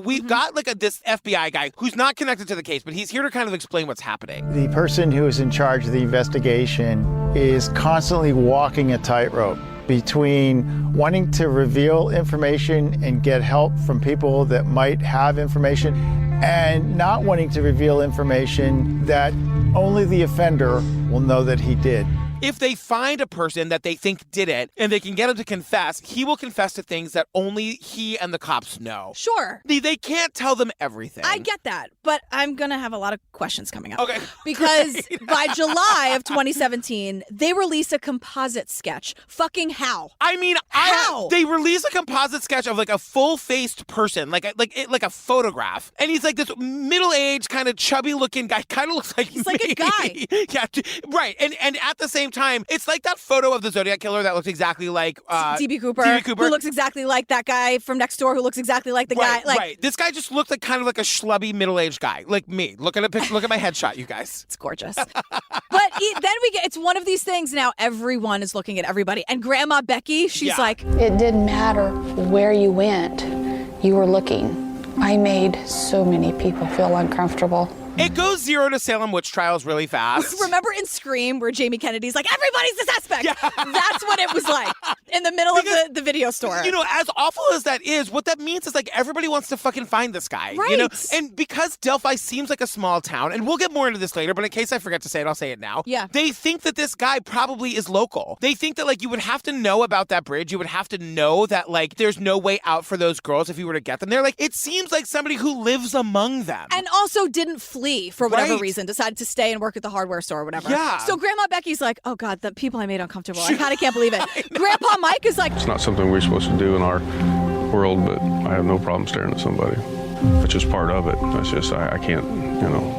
Speaker 1: we've got, like, this FBI guy who's not connected to the case, but he's here to kind of explain what's happening.
Speaker 16: The person who is in charge of the investigation is constantly walking a tightrope between wanting to reveal information and get help from people that might have information and not wanting to reveal information that only the offender will know that he did.
Speaker 1: If they find a person that they think did it and they can get him to confess, he will confess to things that only he and the cops know.
Speaker 2: Sure.
Speaker 1: They can't tell them everything.
Speaker 2: I get that, but I'm going to have a lot of questions coming up.
Speaker 1: Okay.
Speaker 2: Because by July of 2017, they release a composite sketch. Fucking how?
Speaker 1: I mean, how? They release a composite sketch of like a full-faced person, like a photograph. And he's like this middle-aged, kind of chubby-looking guy. Kind of looks like
Speaker 2: he's like a guy.
Speaker 1: Yeah, right. And at the same time, it's like that photo of the Zodiac Killer that looks exactly like
Speaker 2: D.B. Cooper,
Speaker 1: who
Speaker 2: looks exactly like that guy from next door, who looks exactly like the guy. Like,
Speaker 1: right. This guy just looks like kind of like a schlubby middle-aged guy, like me. Look at a picture. Look at my headshot, you guys.
Speaker 2: It's gorgeous. But then it's one of these things. Now everyone is looking at everybody, and Grandma Becky, she's like,
Speaker 5: it didn't matter where you went, you were looking. I made so many people feel uncomfortable.
Speaker 1: It goes 0 to Salem witch trials really fast.
Speaker 2: Remember in Scream where Jamie Kennedy's like, everybody's the suspect? Yeah. That's what it was like in the middle of the video store.
Speaker 1: You know, as awful as that is, what that means is like everybody wants to fucking find this guy.
Speaker 2: Right.
Speaker 1: You know? And because Delphi seems like a small town, and we'll get more into this later, but in case I forget to say it, I'll say it now.
Speaker 2: Yeah.
Speaker 1: They think that this guy probably is local. They think that like you would have to know about that bridge. You would have to know that like there's no way out for those girls if you were to get them. They're like, it seems like somebody who lives among them.
Speaker 2: And also didn't flee for whatever reason, decided to stay and work at the hardware store or whatever.
Speaker 1: Yeah.
Speaker 2: So Grandma Becky's like, oh God, the people I made uncomfortable. I kind of can't believe it. Grandpa Mike is like,
Speaker 17: it's not something we're supposed to do in our world, but I have no problem staring at somebody. It's just part of it. That's just, I can't,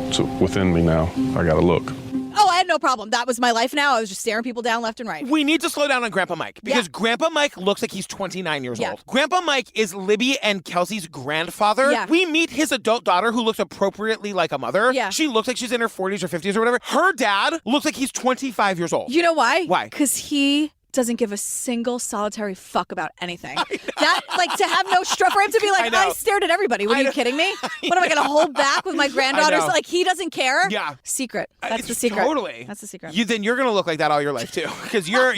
Speaker 17: it's within me now. I got to look.
Speaker 2: Oh, I had no problem. That was my life now. I was just staring people down left and right.
Speaker 1: We need to slow down on Grandpa Mike because Grandpa Mike looks like he's 29 years old. Grandpa Mike is Libby and Kelsey's grandfather.
Speaker 2: Yeah.
Speaker 1: We meet his adult daughter who looks appropriately like a mother.
Speaker 2: Yeah.
Speaker 1: She looks like she's in her 40s or 50s or whatever. Her dad looks like he's 25 years old.
Speaker 2: You know why?
Speaker 1: Why?
Speaker 2: Because he doesn't give a single solitary fuck about anything. That, like, to have no struck for him to be like, I stared at everybody. What, are you kidding me? What am I going to hold back with my granddaughters? Like, he doesn't care?
Speaker 1: Yeah.
Speaker 2: Secret. That's the secret.
Speaker 1: Totally.
Speaker 2: That's the secret.
Speaker 1: Then you're going to look like that all your life, too. Because you're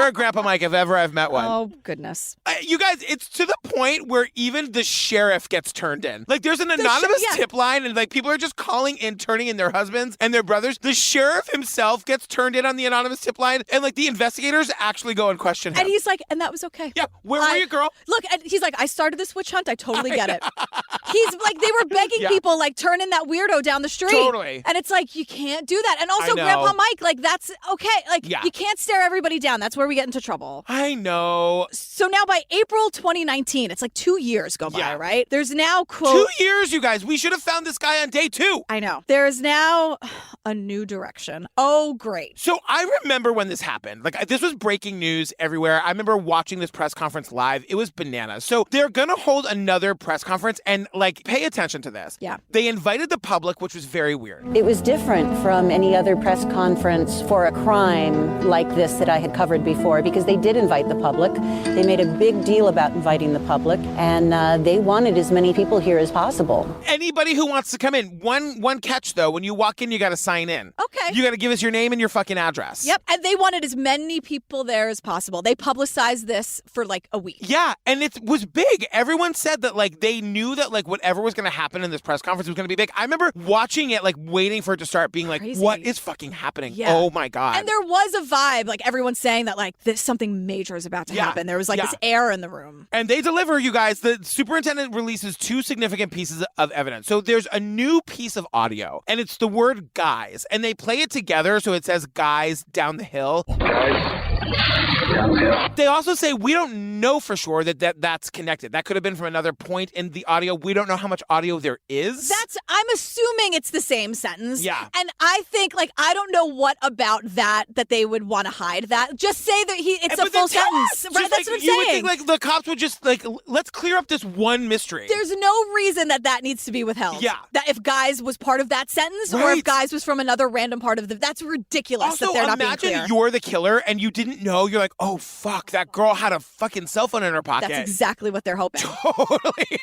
Speaker 1: a Grandpa Mike if ever I've met one.
Speaker 2: Oh, goodness.
Speaker 1: You guys, it's to the point where even the sheriff gets turned in. Like, there's an anonymous tip line, and, like, people are just calling in, turning in their husbands and their brothers. The sheriff himself gets turned in on the anonymous tip line, and, like, the investigators actually go and question him.
Speaker 2: And he's like, and that was okay.
Speaker 1: Yeah, where were you, girl?
Speaker 2: Look, and he's like, I started this witch hunt. I totally get it. He's like, they were begging people, like, turn in that weirdo down the street.
Speaker 1: Totally.
Speaker 2: And it's like, you can't do that. And also, Grandpa Mike, like, that's okay. Like, you can't stare everybody down. That's where we get into trouble.
Speaker 1: I know.
Speaker 2: So now by April 2019, it's like 2 years go by, right? There's now, quote...
Speaker 1: 2 years, you guys. We should have found this guy on day 2.
Speaker 2: I know. There is now a new direction. Oh, great.
Speaker 1: So I remember when this happened. Like, this was breaking news everywhere. I remember watching this press conference live. It was bananas. So they're going to hold another press conference and, like, pay attention to this.
Speaker 2: Yeah.
Speaker 1: They invited the public, which was very weird.
Speaker 13: It was different from any other press conference for a crime like this that I had covered before because they did invite the public. They made a big deal about inviting the public, and they wanted as many people here as possible.
Speaker 1: Anybody who wants to come in. One catch, though. When you walk in, you got to sign in.
Speaker 2: Okay.
Speaker 1: You got to give us your name and your fucking address.
Speaker 2: Yep. And they wanted as many people there as possible. They publicized this for like a week.
Speaker 1: Yeah. And it was big. Everyone said that, like, they knew that, like, whatever was going to happen in this press conference was going to be big. I remember watching it, like, waiting for it to start, being like, what is fucking happening?
Speaker 2: Yeah.
Speaker 1: Oh, my God.
Speaker 2: And there was a vibe, like, everyone's saying that, like, something major is about to happen. There was, like, this air in the room.
Speaker 1: And they deliver, you guys. The superintendent releases 2 significant pieces of evidence. So there's a new piece of audio, and it's the word guys. And they play it together, so it says guys down the hill. They also say, we don't know for sure that's connected. That could have been from another point in the audio. We don't know how much audio there is.
Speaker 2: I'm assuming it's the same sentence.
Speaker 1: Yeah.
Speaker 2: And I think, like, I don't know what about that they would want to hide that. Just say that it's a full sentence. Right? That's what I'm saying.
Speaker 1: You would think, like, the cops would just, like, let's clear up this one mystery.
Speaker 2: There's no reason that needs to be withheld.
Speaker 1: Yeah.
Speaker 2: That if guys was part of that sentence or if guys was from another random part of that's ridiculous
Speaker 1: also,
Speaker 2: that they're not being clear.
Speaker 1: imagine you're the killer and you didn't know. You're like, oh, fuck, that girl had a fucking cell phone in her pocket.
Speaker 2: That's exactly what they're hoping.
Speaker 1: Totally.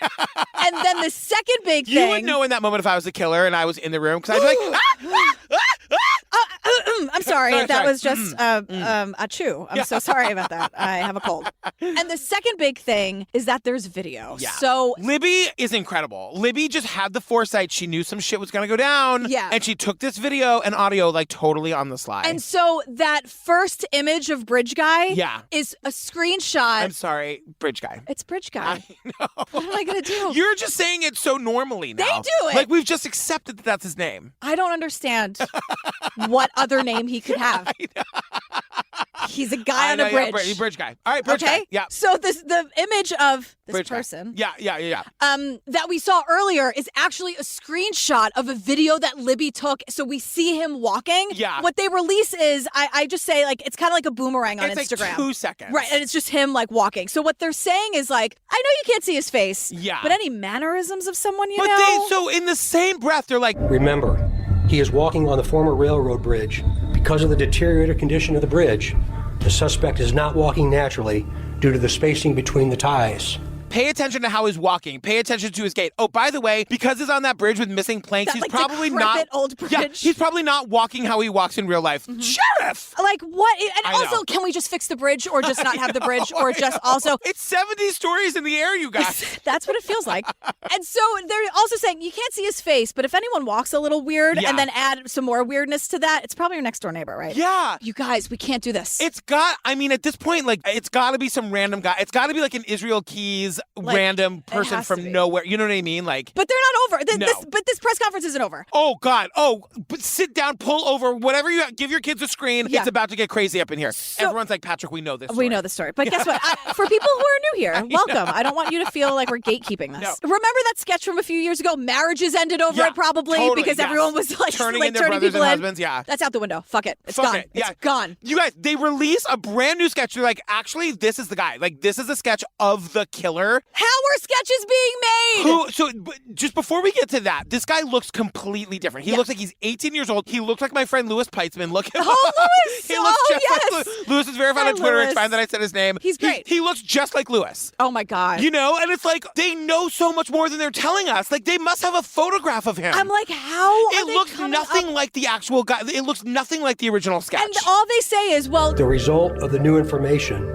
Speaker 2: And then the second big thing.
Speaker 1: You would know in that moment if I was the killer and I was in the room because I'd be like,
Speaker 2: I'm sorry. That was just a chew. I'm so sorry about that. I have a cold. And the second big thing is that there's video.
Speaker 1: Yeah.
Speaker 2: So
Speaker 1: Libby is incredible. Libby just had the foresight. She knew some shit was going to go down.
Speaker 2: Yeah.
Speaker 1: And she took this video and audio, like, totally on the slide.
Speaker 2: And so that first image of Bridge Guy is a screenshot.
Speaker 1: I'm sorry, Bridge Guy.
Speaker 2: It's Bridge Guy.
Speaker 1: I know.
Speaker 2: What am I going to do?
Speaker 1: You're just saying it so normally now.
Speaker 2: They do it.
Speaker 1: Like, we've just accepted that that's his name.
Speaker 2: I don't understand what other name he could have. He's a guy on a bridge.
Speaker 1: Yeah, bridge guy. All right, bridge guy. Yeah.
Speaker 2: So the image of this
Speaker 1: bridge
Speaker 2: person.
Speaker 1: Guy. Yeah.
Speaker 2: That we saw earlier is actually a screenshot of a video that Libby took. So we see him walking.
Speaker 1: Yeah.
Speaker 2: What they release is, I just say, like, it's kind of like a boomerang on
Speaker 1: it's
Speaker 2: Instagram.
Speaker 1: Like 2 seconds.
Speaker 2: Right. And it's just him, like, walking. So what they're saying is, like, I know you can't see his face.
Speaker 1: Yeah.
Speaker 2: But any mannerisms of someone you
Speaker 1: know?
Speaker 2: But
Speaker 1: so in the same breath, they're like,
Speaker 10: remember, he is walking on the former railroad bridge. Because of the deteriorated condition of the bridge, the suspect is not walking naturally due to the spacing between the ties.
Speaker 1: Pay attention to how he's walking. Pay attention to his gait. Oh, by the way, because he's on that bridge with missing planks,
Speaker 2: that,
Speaker 1: he's
Speaker 2: like,
Speaker 1: probably not.
Speaker 2: Old bridge.
Speaker 1: Yeah, he's probably not walking how he walks in real life. Mm-hmm. Sheriff!
Speaker 2: Like, what? And also, can we just fix the bridge or just not have the bridge or just also.
Speaker 1: It's 70 stories in the air, you guys.
Speaker 2: That's what it feels like. And so they're also saying you can't see his face, but if anyone walks a little weird and then add some more weirdness to that, it's probably your next door neighbor, right?
Speaker 1: Yeah.
Speaker 2: You guys, we can't do this.
Speaker 1: I mean, at this point, like, it's got to be some random guy. It's got to be like an Israel Keys random person from nowhere. You know what I mean? Like,
Speaker 2: but they're not over. This press conference isn't over.
Speaker 1: Oh God. Oh, but sit down, pull over, whatever you give your kids a screen. Yeah. It's about to get crazy up in here. So, everyone's like, Patrick, we know this story.
Speaker 2: We know the story. But guess what? For people who are new here, welcome. I don't want you to feel like we're gatekeeping this. No. Remember that sketch from a few years ago? Marriages ended over it probably because everyone was like
Speaker 1: turning in their brothers and husbands. Yeah.
Speaker 2: That's out the window. Fuck it. It's gone. It's gone.
Speaker 1: You guys, they release a brand new sketch. They're like, actually, this is the guy. Like, this is a sketch of the killer. Twitter.
Speaker 2: How are sketches being made?
Speaker 1: But just before we get to that, this guy looks completely different. He looks like he's 18 years old. He looks like my friend Louis Peitzman. Look at him.
Speaker 2: Oh, Louis!
Speaker 1: He looks just
Speaker 2: yes.
Speaker 1: like Louis is verified on Twitter.
Speaker 2: Louis.
Speaker 1: It's fine that I said his name.
Speaker 2: He's great.
Speaker 1: He looks just like Louis.
Speaker 2: Oh my God.
Speaker 1: You know, and it's like they know so much more than they're telling us. Like they must have a photograph of him.
Speaker 2: I'm like, how?
Speaker 1: It looks nothing like the actual guy. It looks nothing like the original sketch.
Speaker 2: And all they say is, well,
Speaker 10: The result of the new information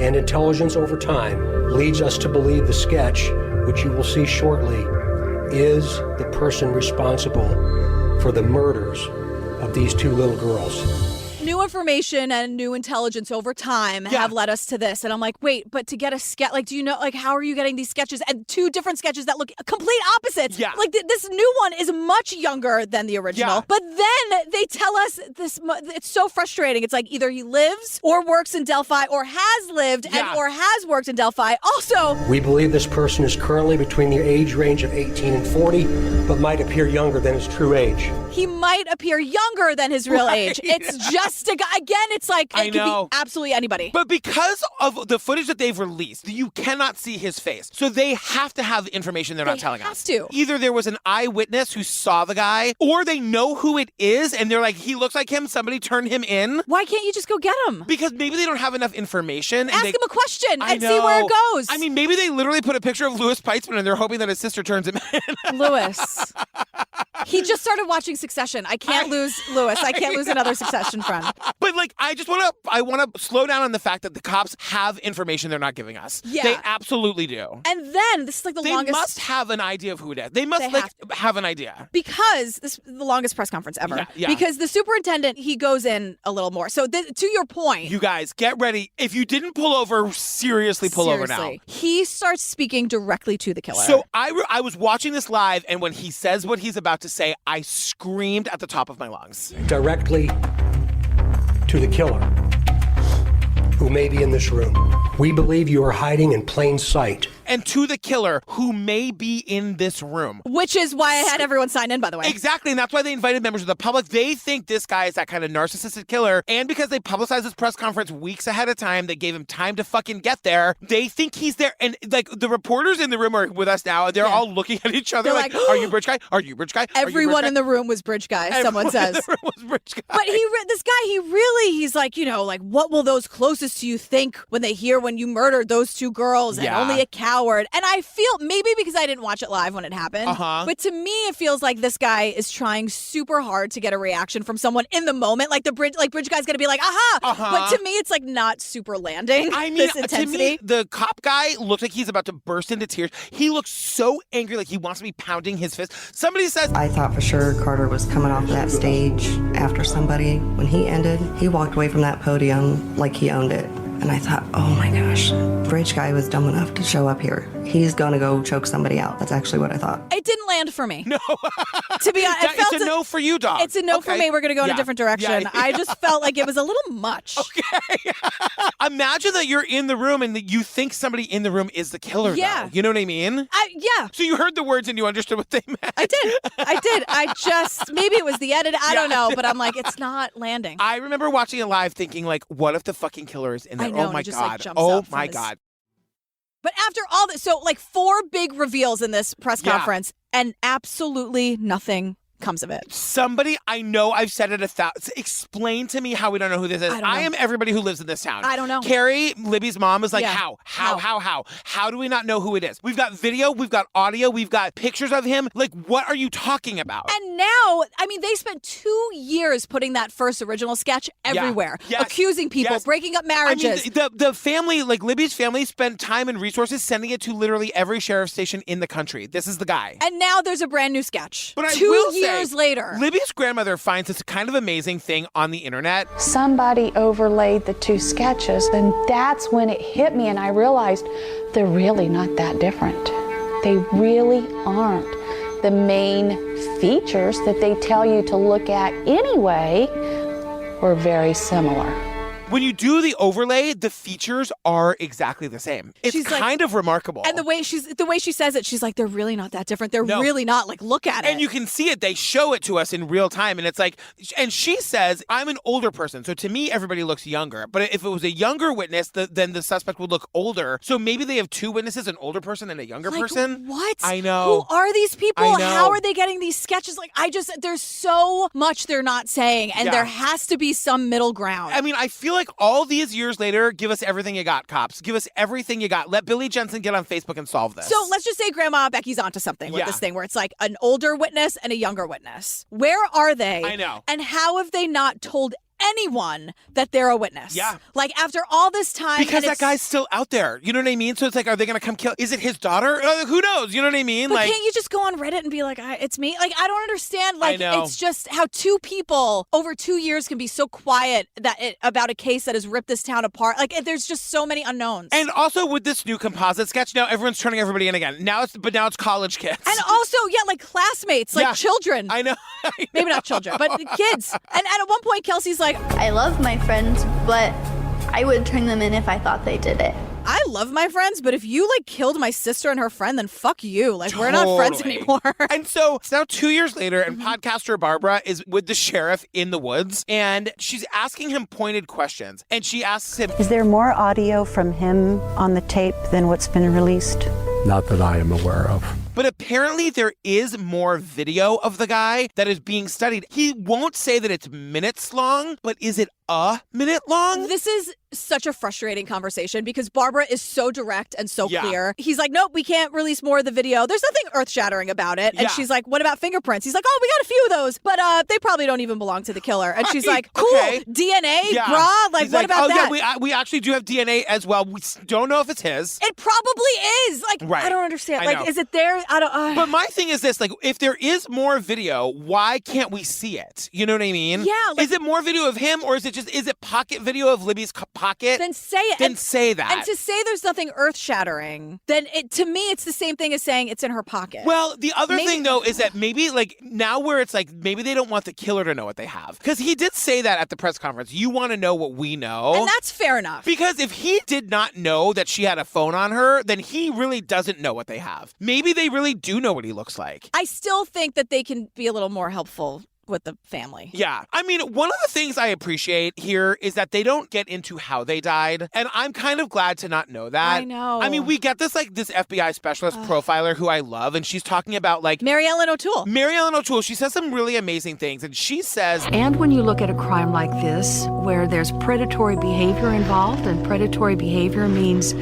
Speaker 10: and intelligence over time leads us to believe the sketch, which you will see shortly, is the person responsible for the murders of these two little girls.
Speaker 2: new information and new intelligence over time have led us to this. And I'm like, wait, but to get a sketch, like, do you know, like, how are you getting these sketches? And two different sketches that look complete opposites.
Speaker 1: Yeah.
Speaker 2: Like, this new one is much younger than the original.
Speaker 1: Yeah.
Speaker 2: But then they tell us this, it's so frustrating. It's like either he lives or works in Delphi or has lived and or has worked in Delphi. Also,
Speaker 10: We believe this person is currently between the age range of 18 and 40, but might appear younger than his true age.
Speaker 2: he might appear younger than his real age. It's just a guy. Again, it's like, it could be absolutely anybody.
Speaker 1: But because of the footage that they've released, you cannot see his face. So they have to have information they're not telling us.
Speaker 2: To.
Speaker 1: Either there was an eyewitness who saw the guy, or they know who it is, and they're like, he looks like him, somebody turn him in.
Speaker 2: Why can't you just go get him?
Speaker 1: Because maybe they don't have enough information.
Speaker 2: Ask him a question and see
Speaker 1: know.
Speaker 2: where it goes.
Speaker 1: I mean, maybe they literally put a picture of Louis Peitzman and they're hoping that his sister turns him in.
Speaker 2: Louis. He just started watching Succession. I can't lose Louis. I can't lose another Succession friend.
Speaker 1: But like, I want to slow down on the fact that the cops have information they're not giving us.
Speaker 2: Yeah.
Speaker 1: They absolutely do.
Speaker 2: And then this is like the longest.
Speaker 1: They must have an idea of who it is. They must have an idea.
Speaker 2: Because this is the longest press conference ever.
Speaker 1: Yeah.
Speaker 2: Because the superintendent, he goes in a little more. So to your point.
Speaker 1: You guys, get ready. If you didn't pull over, seriously pull over now.
Speaker 2: He starts speaking directly to the killer.
Speaker 1: So I was watching this live, and when he says what he's about to say, I screamed at the top of my lungs.
Speaker 10: Directly to the killer, who may be in this room. We believe you are hiding in plain sight.
Speaker 1: And to the killer, who may be in this room.
Speaker 2: Which is why I had everyone sign in, by the way.
Speaker 1: Exactly, and that's why they invited members of the public. They think this guy is that kind of narcissistic killer, and because they publicized this press conference weeks ahead of time, they gave him time to fucking get there. They think he's there, and like the reporters in the room are with us now, they're all looking at each other like, are you Bridge Guy? Are you Bridge Guy?
Speaker 2: Everyone in the room was Bridge Guy, someone says.
Speaker 1: In the room was Bridge Guy.
Speaker 2: But this guy, he's like, you know, like, what will those closest to you think when they hear when you murdered those two girls and only a coward? And I feel, maybe because I didn't watch it live when it happened, but to me, it feels like this guy is trying super hard to get a reaction from someone in the moment. Like Bridge Guy's going to be like, aha. But to me, it's like not super landing.
Speaker 1: I mean,
Speaker 2: this intensity.
Speaker 1: to me, the cop guy looks like he's about to burst into tears. He looks so angry, like he wants to be pounding his fist. Somebody says,
Speaker 18: I thought for sure Carter was coming off that stage after somebody. When he ended, he walked away from that podium like he owned it. And I thought, oh my gosh, Bridge Guy was dumb enough to show up here. He's gonna go choke somebody out. That's actually what I thought.
Speaker 2: It didn't land for me.
Speaker 1: No.
Speaker 2: To be honest,
Speaker 1: it's a no for you, dog.
Speaker 2: It's a no for me. We're going to go in a different direction.
Speaker 1: Yeah.
Speaker 2: I just felt like it was a little much.
Speaker 1: Okay. Imagine that you're in the room and that you think somebody in the room is the killer.
Speaker 2: Yeah.
Speaker 1: Though. You know what I mean?
Speaker 2: Yeah.
Speaker 1: So you heard the words and you understood what they meant.
Speaker 2: I did. I just, maybe it was the edit. I don't know. But I'm like, it's not landing.
Speaker 1: I remember watching it live thinking, like, what if the fucking killer is in there?
Speaker 2: I know,
Speaker 1: oh my
Speaker 2: and it just,
Speaker 1: God.
Speaker 2: like, jumps
Speaker 1: Oh
Speaker 2: up from
Speaker 1: my
Speaker 2: his-
Speaker 1: God.
Speaker 2: But after all this, so like 4 big reveals in this press conference and absolutely nothing comes of it.
Speaker 1: Somebody, I know I've said it 1,000. Explain to me how we don't know who this is. I am everybody who lives in this town.
Speaker 2: I don't know.
Speaker 1: Carrie, Libby's mom, is like, how? How do we not know who it is? We've got video, we've got audio, we've got pictures of him. Like, what are you talking about?
Speaker 2: And now, I mean, they spent 2 years putting that first original sketch everywhere, accusing people, breaking up marriages.
Speaker 1: I mean, the family, like Libby's family, spent time and resources sending it to literally every sheriff's station in the country. This is the guy.
Speaker 2: And now there's a brand new sketch.
Speaker 1: But
Speaker 2: 2 years later.
Speaker 1: Libby's grandmother finds this kind of amazing thing on the internet.
Speaker 5: Somebody overlaid the 2 sketches, and that's when it hit me, and I realized they're really not that different. They really aren't. The main features that they tell you to look at anyway were very similar.
Speaker 1: when you do the overlay, the features are exactly the same. It's kind of remarkable.
Speaker 2: And the way she says it, she's like, they're really not that different. They're really not. Like, look at it.
Speaker 1: And you can see it. They show it to us in real time. And it's like, and she says, I'm an older person. So to me, everybody looks younger. But if it was a younger witness, then the suspect would look older. So maybe they have two witnesses, an older person and a younger person.
Speaker 2: What?
Speaker 1: I know.
Speaker 2: Who are these people?
Speaker 1: I know.
Speaker 2: How are they getting these sketches? Like, there's so much they're not saying. And there has to be some middle ground.
Speaker 1: I mean, I feel like all these years later, give us everything you got, cops. Give us everything you got. Let Billy Jensen get on Facebook and solve this.
Speaker 2: So let's just say Grandma Becky's onto something with this thing where it's like an older witness and a younger witness. Where are they?
Speaker 1: I know.
Speaker 2: And how have they not told anyone that they're a witness?
Speaker 1: Yeah.
Speaker 2: Like, after all this time.
Speaker 1: Because that guy's still out there. You know what I mean? So it's like, are they going to come kill? Is it his daughter? Who knows? You know what I mean?
Speaker 2: But can't you just go on Reddit and be like, it's me? Like, I don't understand. Like,
Speaker 1: I know.
Speaker 2: It's just how two people over 2 years can be so quiet about a case that has ripped this town apart. Like, there's just so many unknowns.
Speaker 1: And also with this new composite sketch, now everyone's turning everybody in again. Now it's college kids.
Speaker 2: And also, like classmates, like children.
Speaker 1: I know.
Speaker 2: Maybe not children, but kids. And at one point, Kelsey's like,
Speaker 6: I love my friends, but I would turn them in if I thought they did it.
Speaker 2: I love my friends, but if you like killed my sister and her friend, then fuck you. Like, we're not friends anymore.
Speaker 1: And so it's now 2 years later, and podcaster Barbara is with the sheriff in the woods, and she's asking him pointed questions. And she asks him,
Speaker 13: Is there more audio from him on the tape than what's been released?
Speaker 15: Not that I am aware of.
Speaker 1: But apparently there is more video of the guy that is being studied. He won't say that it's minutes long, but is it a minute long?
Speaker 2: This is such a frustrating conversation because Barbara is so direct and so clear. He's like, nope, we can't release more of the video. There's nothing earth-shattering about it. And she's like, what about fingerprints? He's like, oh, we got a few of those, but they probably don't even belong to the killer. And she's like, cool, DNA, brah? Like, what about that?
Speaker 1: Yeah, we actually do have DNA as well. We don't know if it's his.
Speaker 2: It probably is. Like, I don't understand. Like, is it there? I don't.
Speaker 1: But my thing is this, like, if there is more video, why can't we see it? You know what I mean?
Speaker 2: Yeah. Like,
Speaker 1: is it more video of him, or is it pocket video of Libby's pocket?
Speaker 2: Then say it.
Speaker 1: Then say that.
Speaker 2: And to say there's nothing earth-shattering, then to me, it's the same thing as saying it's in her pocket.
Speaker 1: Well, the other thing, though, is that maybe, like, now where it's like, maybe they don't want the killer to know what they have. Because he did say that at the press conference. You want to know what we know.
Speaker 2: And that's fair enough.
Speaker 1: Because if he did not know that she had a phone on her, then he really doesn't know what they have. Maybe they really do know what he looks like.
Speaker 2: I still think that they can be a little more helpful with the family.
Speaker 1: Yeah. I mean, one of the things I appreciate here is that they don't get into how they died. And I'm kind of glad to not know that.
Speaker 2: I know.
Speaker 1: I mean, we get this FBI specialist profiler who I love, and she's talking about like
Speaker 2: Mary Ellen O'Toole.
Speaker 1: Mary Ellen O'Toole. She says some really amazing things. And she says,
Speaker 8: and when you look at a crime like this, where there's predatory behavior involved, and predatory behavior means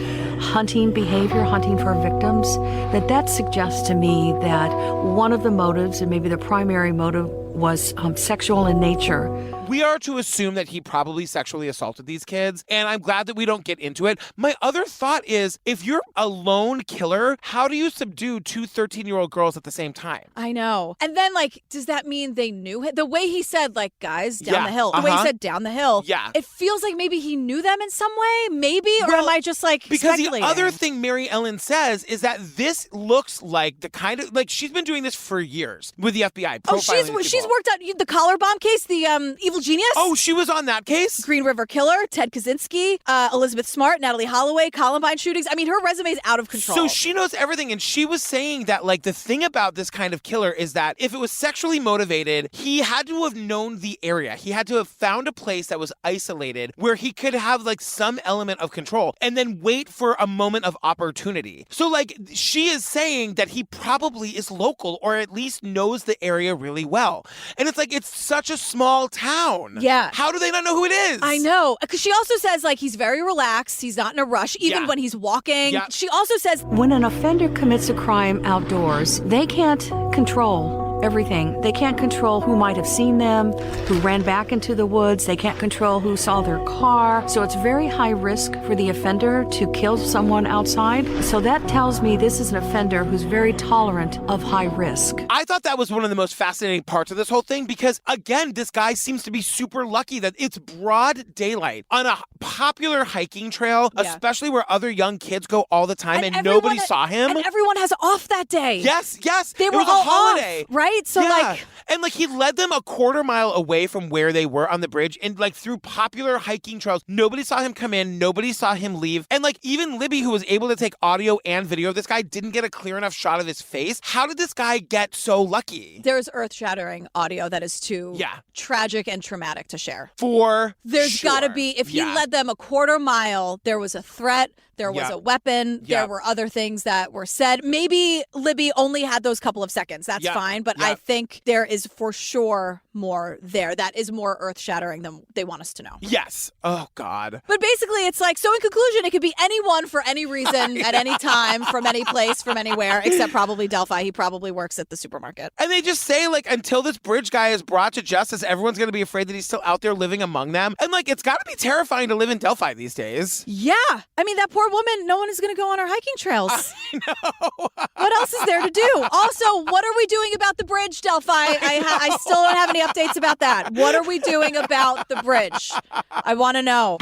Speaker 8: hunting behavior, hunting for victims, that suggests to me that one of the motives, and maybe the primary motive, was sexual in nature.
Speaker 1: We are to assume that he probably sexually assaulted these kids, and I'm glad that we don't get into it. My other thought is, if you're a lone killer, how do you subdue two 13-year-old girls at the same time?
Speaker 2: I know. And then, like, does that mean they knew him? The way he said, like, guys, down the hill. The way he said down the hill.
Speaker 1: Yeah.
Speaker 2: It feels like maybe he knew them in some way, maybe? Or am I just, like,
Speaker 1: because
Speaker 2: speculating?
Speaker 1: The other thing Mary Ellen says is that this looks like the kind of, like, she's been doing this for years with the FBI.
Speaker 2: Oh, she's worked out the collar bomb case, the Evil Genius.
Speaker 1: Oh, she was on that case?
Speaker 2: Green River Killer, Ted Kaczynski, Elizabeth Smart, Natalie Holloway, Columbine shootings. I mean, her resume is out of control.
Speaker 1: So she knows everything, and she was saying that, like, the thing about this kind of killer is that if it was sexually motivated, he had to have known the area. He had to have found a place that was isolated where he could have, like, some element of control and then wait for a moment of opportunity. So, like, she is saying that he probably is local or at least knows the area really well. And it's like, it's such a small town.
Speaker 2: Yeah.
Speaker 1: How do they not know who it is?
Speaker 2: I know. Because she also says, like, he's very relaxed. He's not in a rush, even when he's walking.
Speaker 1: Yeah.
Speaker 2: She also says,
Speaker 8: when an offender commits a crime outdoors, they can't control everything. They can't control who might have seen them, who ran back into the woods. They can't control who saw their car. So it's very high risk for the offender to kill someone outside. So that tells me this is an offender who's very tolerant of high risk.
Speaker 1: I thought that was one of the most fascinating parts of this whole thing because, again, this guy seems to be super lucky that it's broad daylight on a popular hiking trail, especially where other young kids go all the time, and nobody saw him.
Speaker 2: And everyone has off that day.
Speaker 1: Yes.
Speaker 2: They were
Speaker 1: it was
Speaker 2: all
Speaker 1: a holiday.
Speaker 2: Off, right? right? So like.
Speaker 1: And like he led them a quarter mile away from where they were on the bridge and like through popular hiking trails. Nobody saw him come in. Nobody saw him leave. And like even Libby, who was able to take audio and video of this guy, didn't get a clear enough shot of his face. How did this guy get so lucky?
Speaker 2: There's earth-shattering audio that is too tragic and traumatic to share. There's got to be, if he led them a quarter mile, there was a threat. There was a weapon. There were other things that were said. Maybe Libby only had those couple of seconds. That's fine. But I think there is for sure more there. That is more earth-shattering than they want us to know.
Speaker 1: Yes. Oh, God.
Speaker 2: But basically, it's like, so in conclusion, it could be anyone for any reason at any time, from any place, from anywhere, except probably Delphi. He probably works at the supermarket.
Speaker 1: And they just say, like, until this bridge guy is brought to justice, everyone's going to be afraid that he's still out there living among them. And, like, it's got to be terrifying to live in Delphi these days.
Speaker 2: Yeah. I mean, that poor woman, no one is going to go on our hiking trails.
Speaker 1: I know.
Speaker 2: What else is there to do? Also, what are we doing about the bridge, Delphi? I still don't have any updates about that. What are we doing about the bridge? I want to know.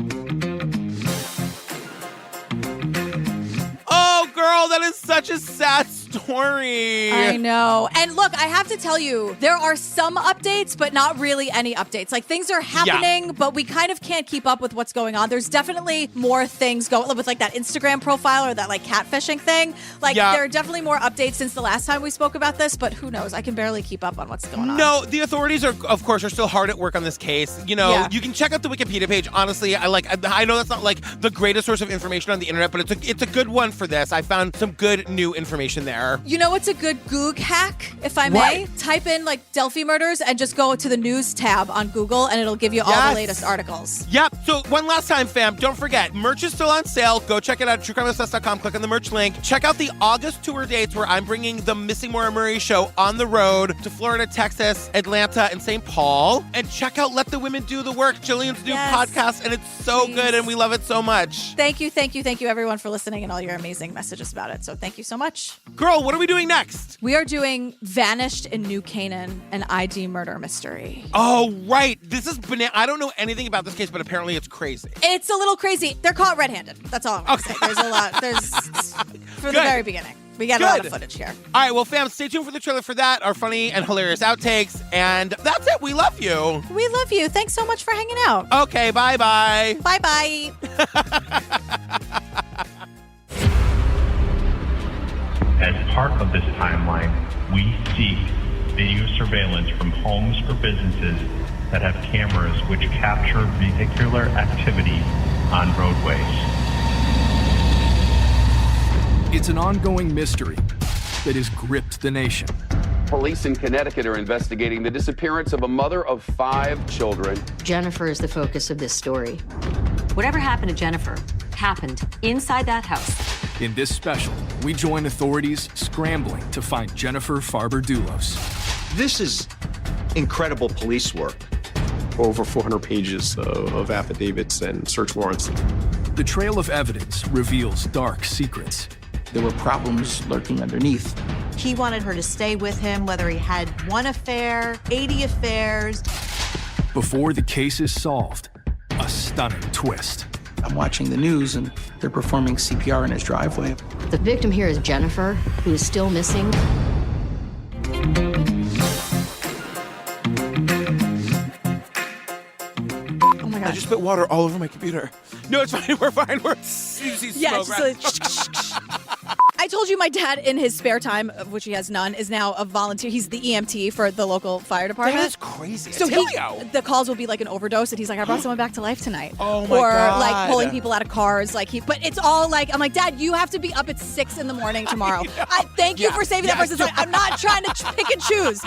Speaker 1: Oh, girl, that is such a sad story.
Speaker 2: I know. And look, I have to tell you, there are some updates, but not really any updates. Like, things are happening, but we kind of can't keep up with what's going on. There's definitely more things going with, like, that Instagram profile or that, like, catfishing thing. Like, there are definitely more updates since the last time we spoke about this, but who knows? I can barely keep up on what's going on.
Speaker 1: No, the authorities are, of course, still hard at work on this case. You know, you can check out the Wikipedia page. Honestly, I know that's not, like, the greatest source of information on the internet, but it's a good one for this. I found some good new information there.
Speaker 2: You know what's a good Goog hack, if I may? What? Type in, like, Delphi Murders and just go to the news tab on Google, and it'll give you all the latest articles.
Speaker 1: Yep. So one last time, fam, don't forget, merch is still on sale. Go check it out at truecrimeobsessed.com. Click on the merch link. Check out the August tour dates where I'm bringing the Missing Maura Murray show on the road to Florida, Texas, Atlanta, and St. Paul. And check out Let the Women Do the Work, Gillian's new podcast, and it's so good, and we love it so much.
Speaker 2: Thank you, everyone, for listening and all your amazing messages about it. So thank you so much.
Speaker 1: Girl, what are we doing next?
Speaker 2: We are doing Vanished in New Canaan, an ID murder mystery.
Speaker 1: Oh, right. This is banana. I don't know anything about this case, but apparently it's crazy.
Speaker 2: It's a little crazy. They're caught red-handed. That's all I'm going to say. There's a lot. From the very beginning. We got a lot of footage here.
Speaker 1: All right, well, fam, stay tuned for the trailer for that, our funny and hilarious outtakes. And that's it. We love you.
Speaker 2: We love you. Thanks so much for hanging out.
Speaker 1: Okay, bye-bye.
Speaker 2: Bye-bye.
Speaker 19: As part of this timeline, we seek video surveillance from homes or businesses that have cameras which capture vehicular activity on roadways.
Speaker 20: It's an ongoing mystery that has gripped the nation.
Speaker 21: Police in Connecticut are investigating the disappearance of a mother of 5 children.
Speaker 22: Jennifer is the focus of this story. Whatever happened to Jennifer happened inside that house.
Speaker 20: In this special, we join authorities scrambling to find Jennifer Farber-Dulos.
Speaker 23: This is incredible police work. Over 400 pages of affidavits and search warrants.
Speaker 20: The trail of evidence reveals dark secrets.
Speaker 24: There were problems lurking underneath.
Speaker 25: He wanted her to stay with him, whether he had one affair, 80 affairs.
Speaker 20: Before the case is solved, a stunning twist.
Speaker 24: I'm watching the news and they're performing CPR in his driveway.
Speaker 22: The victim here is Jennifer, who is still missing.
Speaker 2: Oh my God.
Speaker 1: I just spit water all over my computer. No, it's fine. We're fine. You see smoke, right?
Speaker 2: I told you my dad, in his spare time, of which he has none, is now a volunteer. He's the EMT for the local fire department.
Speaker 1: That is crazy.
Speaker 2: So the calls will be like an overdose, and he's like, I brought someone back to life tonight.
Speaker 1: Oh my
Speaker 2: or
Speaker 1: God.
Speaker 2: like pulling people out of cars. But it's all like, I'm like, Dad, you have to be up at 6 a.m. tomorrow. Thank you for saving that person's life. I'm not trying to pick and choose.